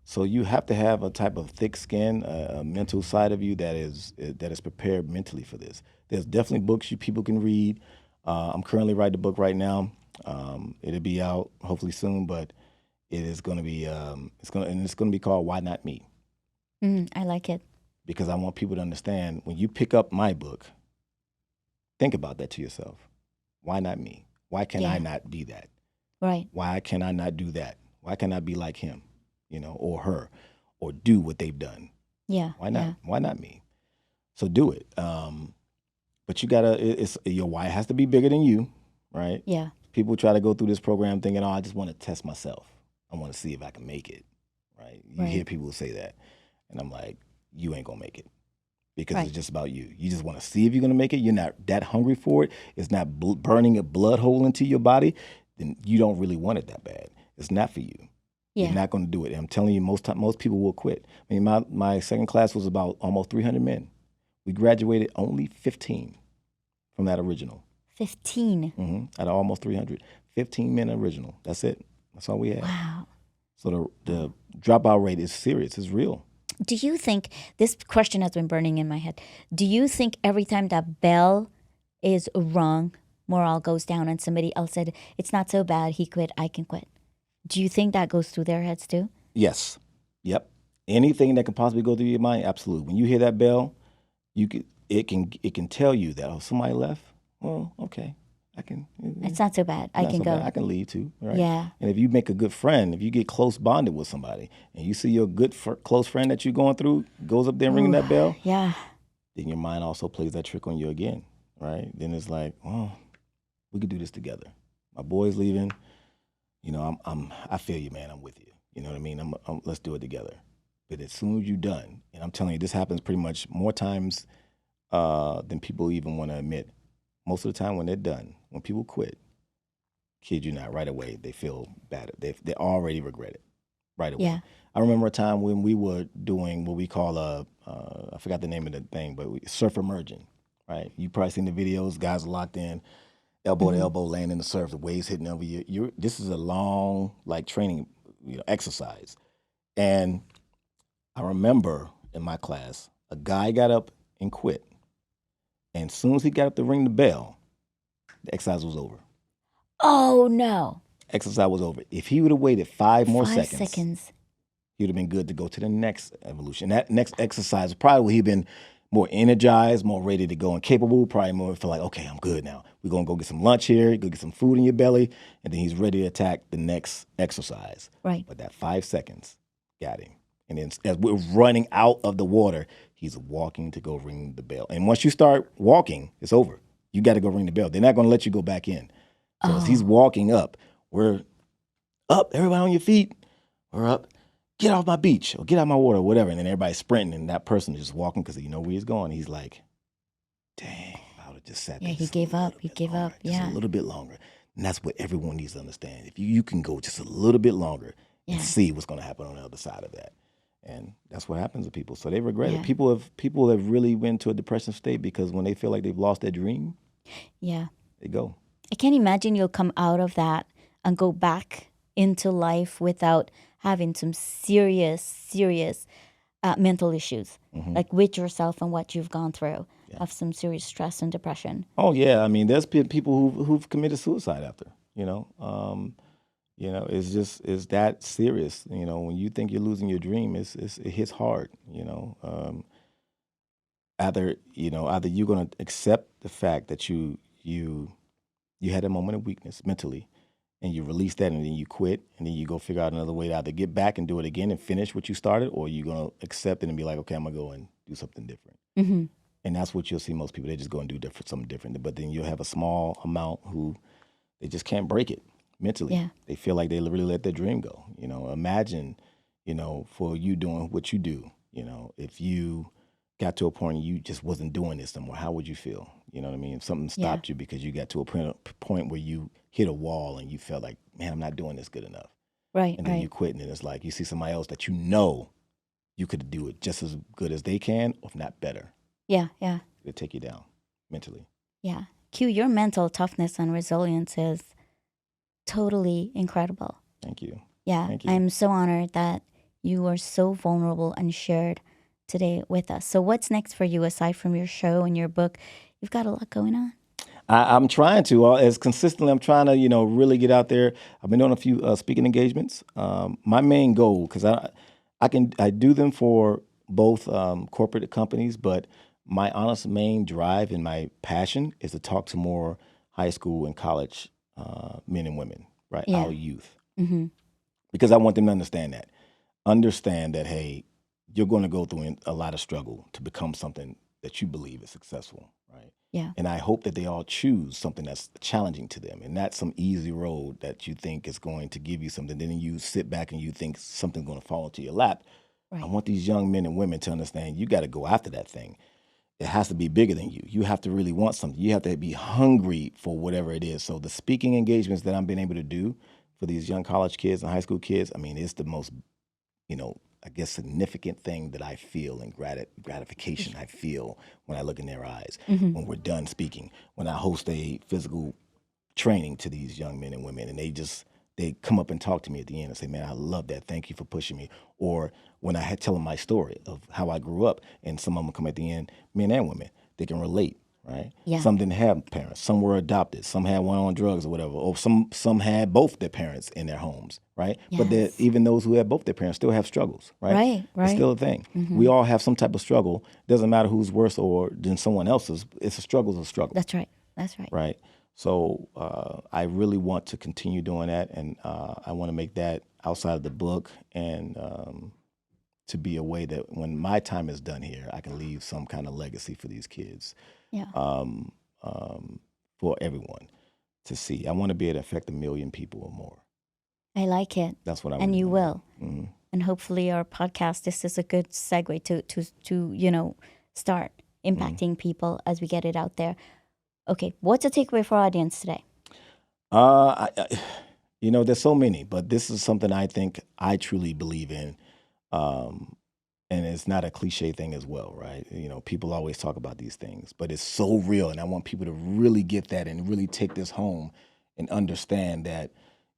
[SPEAKER 2] So you have to have a type of thick skin, a mental side of you that is prepared mentally for this. There's definitely books people can read. I'm currently writing a book right now. It'll be out hopefully soon, but it is going to be it's going to be called Why Not Me?
[SPEAKER 1] I like it.
[SPEAKER 2] Because I want people to understand when you pick up my book, think about that to yourself. Why not me? Why can I not be that?
[SPEAKER 1] Right.
[SPEAKER 2] Why can I not do that? Why can I be like him, or her, or do what they've done?
[SPEAKER 1] Yeah.
[SPEAKER 2] Why not?
[SPEAKER 1] Yeah.
[SPEAKER 2] Why not me? So do it. But you gotta. Your why has to be bigger than you, right?
[SPEAKER 1] Yeah.
[SPEAKER 2] People try to go through this program thinking, "Oh, I just want to test myself. I want to see if I can make it." Right? You hear people say that, and I'm like, "You ain't gonna make it." Because it's just about you. You just want to see if you're going to make it. You're not that hungry for it. It's not burning a blood hole into your body. Then you don't really want it that bad. It's not for you.
[SPEAKER 1] Yeah.
[SPEAKER 2] You're not going to do it. And I'm telling you, most people will quit. I mean, my second class was about almost 300 men. We graduated only 15 from that original.
[SPEAKER 1] 15.
[SPEAKER 2] Out of almost 300. 15 men original. That's it. That's all we had.
[SPEAKER 1] Wow.
[SPEAKER 2] So the dropout rate is serious. It's real.
[SPEAKER 1] Do you think, this question has been burning in my head, do you think every time that bell is rung, morale goes down and somebody else said, it's not so bad, he quit, I can quit? Do you think that goes through their heads too?
[SPEAKER 2] Yes. Yep. Anything that can possibly go through your mind, absolutely. When you hear that bell, it can tell you that, somebody left. Well, okay. I can.
[SPEAKER 1] It's not so bad. I can go.
[SPEAKER 2] Bad. I can leave too, right?
[SPEAKER 1] Yeah.
[SPEAKER 2] And if you make a good friend, if you get close bonded with somebody, and you see your good close friend that you're going through goes up there and ringing that bell,
[SPEAKER 1] yeah,
[SPEAKER 2] then your mind also plays that trick on you again, right? Then it's like, oh, we could do this together. My boy's leaving. I feel you, man. I'm with you. You know what I mean? Let's do it together. But as soon as you're done, and I'm telling you, this happens pretty much more times than people even want to admit. Most of the time when they're done, when people quit, kid you not, right away, they feel bad. They already regret it right away.
[SPEAKER 1] Yeah.
[SPEAKER 2] I remember a time when we were doing what we call I forgot the name of the thing, but surf immersion, right? You probably seen the videos, guys are locked in, elbow to elbow, laying in the surf, the waves hitting over you. This is a long, training, exercise. And I remember in my class, a guy got up and quit. And as soon as he got up to ring the bell, the exercise was over.
[SPEAKER 1] Oh, no.
[SPEAKER 2] exercise was over. If he would have waited 5 more
[SPEAKER 1] 5
[SPEAKER 2] seconds,
[SPEAKER 1] seconds.
[SPEAKER 2] he would have been good to go to the next evolution. That next exercise probably would he been more energized, more ready to go and capable, probably more feel like, okay, I'm good now. We're going to go get some lunch here, go get some food in your belly, and then he's ready to attack the next exercise.
[SPEAKER 1] Right.
[SPEAKER 2] But that 5 seconds got him. And then as we're running out of the water, he's walking to go ring the bell. And once you start walking, it's over. You got to go ring the bell. They're not going to let you go back in. So as he's walking up, we're up, everybody on your feet. We're up. Get off my beach or get out my water or whatever. And then everybody's sprinting and that person is just walking because you know where he's going. He's like, dang, I would have just sat there.
[SPEAKER 1] Yeah, he gave up. He gave up.
[SPEAKER 2] Just
[SPEAKER 1] Yeah.
[SPEAKER 2] a little bit longer. And that's what everyone needs to understand. If you can go just a little bit longer and see what's going to happen on the other side of that. And that's what happens to people. So they regret it. People have really went to a depressive state because when they feel like they've lost their dream, they go.
[SPEAKER 1] I can't imagine you'll come out of that and go back into life without having some serious mental issues, like with yourself and what you've gone through, of some serious stress and depression.
[SPEAKER 2] Oh yeah, I mean, there's been people who've committed suicide after. It's that serious. When you think you're losing your dream, it hits hard. Either you're gonna accept the fact that you had a moment of weakness mentally, and you release that, and then you quit, and then you go figure out another way to either get back and do it again and finish what you started, or you're gonna accept it and be like, okay, I'm gonna go and do something different.
[SPEAKER 1] Mm-hmm.
[SPEAKER 2] And that's what you'll see most people. They just go and do something different. But then you'll have a small amount who they just can't break it mentally.
[SPEAKER 1] Yeah.
[SPEAKER 2] They feel like they really let their dream go. Imagine, for you doing what you do, if you got to a point and you just wasn't doing this anymore, how would you feel? You know what I mean? If something stopped you because you got to a point where you hit a wall and you felt like, man, I'm not doing this good enough.
[SPEAKER 1] Right.
[SPEAKER 2] And then you quit, and then it's like you see somebody else that you could do it just as good as they can, if not better.
[SPEAKER 1] Yeah.
[SPEAKER 2] It'll take you down mentally.
[SPEAKER 1] Yeah. Q, your mental toughness and resilience is totally incredible.
[SPEAKER 2] Thank you.
[SPEAKER 1] Yeah.
[SPEAKER 2] Thank you.
[SPEAKER 1] I'm so honored that you are so vulnerable and shared today with us. So what's next for you aside from your show and your book? You've got a lot going on.
[SPEAKER 2] I'm trying to, as consistently, I'm trying to, really get out there. I've been doing a few speaking engagements. My main goal, because I do them for both corporate companies, but my honest main drive and my passion is to talk to more high school and college men and women, right?
[SPEAKER 1] Yeah.
[SPEAKER 2] Our youth.
[SPEAKER 1] Mm-hmm.
[SPEAKER 2] Because I want them to understand that, hey, you're going to go through a lot of struggle to become something that you believe is successful, right?
[SPEAKER 1] Yeah.
[SPEAKER 2] And I hope that they all choose something that's challenging to them and not some easy road that you think is going to give you something. Then you sit back and you think something's going to fall into your lap.
[SPEAKER 1] Right.
[SPEAKER 2] I want these young men and women to understand you got to go after that thing. It has to be bigger than you. You have to really want something. You have to be hungry for whatever it is. So the speaking engagements that I'm being able to do for these young college kids and high school kids, I mean, it's the most, I guess, significant thing that I feel and gratification I feel when I look in their eyes when we're done speaking, when I host a physical training to these young men and women, and they come up and talk to me at the end and say, man, I love that. Thank you for pushing me. Or when I had tell them my story of how I grew up, and some of them come at the end, men and women, they can relate, right?
[SPEAKER 1] Yeah.
[SPEAKER 2] Some didn't have parents. Some were adopted. Some had one on drugs or whatever. Or some had both their parents in their homes, right? But even those who had both their parents still have struggles, right?
[SPEAKER 1] Right.
[SPEAKER 2] It's still a thing. We all have some type of struggle. Doesn't matter who's worse than someone else's. It's a struggle.
[SPEAKER 1] That's right.
[SPEAKER 2] Right. So I really want to continue doing that, and I want to make that outside of the book and to be a way that when my time is done here, I can leave some kind of legacy for these kids,
[SPEAKER 1] Yeah.
[SPEAKER 2] for everyone to see. I want to be able to affect 1 million people or more.
[SPEAKER 1] I like it.
[SPEAKER 2] That's what I want.
[SPEAKER 1] And
[SPEAKER 2] to
[SPEAKER 1] you
[SPEAKER 2] do.
[SPEAKER 1] will.
[SPEAKER 2] Mm-hmm.
[SPEAKER 1] And hopefully our podcast, this is a good segue to start impacting people as we get it out there. Okay, what's a takeaway for our audience today?
[SPEAKER 2] There's so many, but this is something I think I truly believe in. And it's not a cliche thing as well, right? People always talk about these things, but it's so real. And I want people to really get that and really take this home and understand that,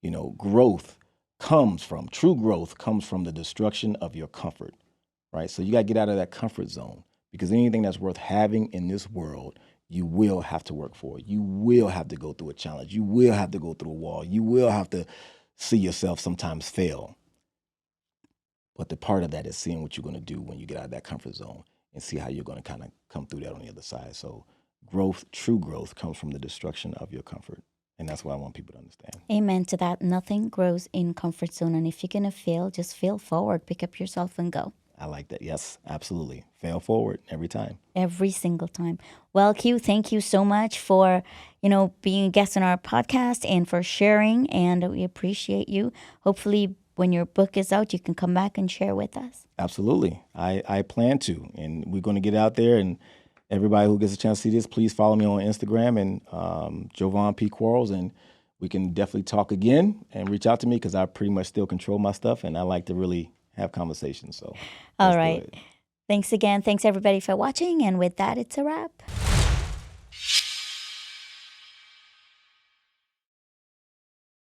[SPEAKER 2] true growth comes from the destruction of your comfort, right? So you got to get out of that comfort zone, because anything that's worth having in this world, you will have to work for it. You will have to go through a challenge. You will have to go through a wall. You will have to see yourself sometimes fail. But the part of that is seeing what you're going to do when you get out of that comfort zone and see how you're going to kind of come through that on the other side. So growth, true growth, comes from the destruction of your comfort. And that's what I want people to understand.
[SPEAKER 1] Amen to that. Nothing grows in comfort zone. And if you're going to fail, just fail forward, pick up yourself and go.
[SPEAKER 2] I like that. Yes, absolutely. Fail forward every time.
[SPEAKER 1] Every single time. Well, Q, thank you so much for, being a guest on our podcast and for sharing. And we appreciate you. Hopefully, when your book is out, you can come back and share with us.
[SPEAKER 2] Absolutely. I plan to. And we're going to get out there. And everybody who gets a chance to see this, please follow me on Instagram and Jovon P. Quarles. And we can definitely talk again and reach out to me because I pretty much still control my stuff. And I like to really have conversations. So,
[SPEAKER 1] all right. Thanks again. Thanks, everybody, for watching. And with that, it's a wrap.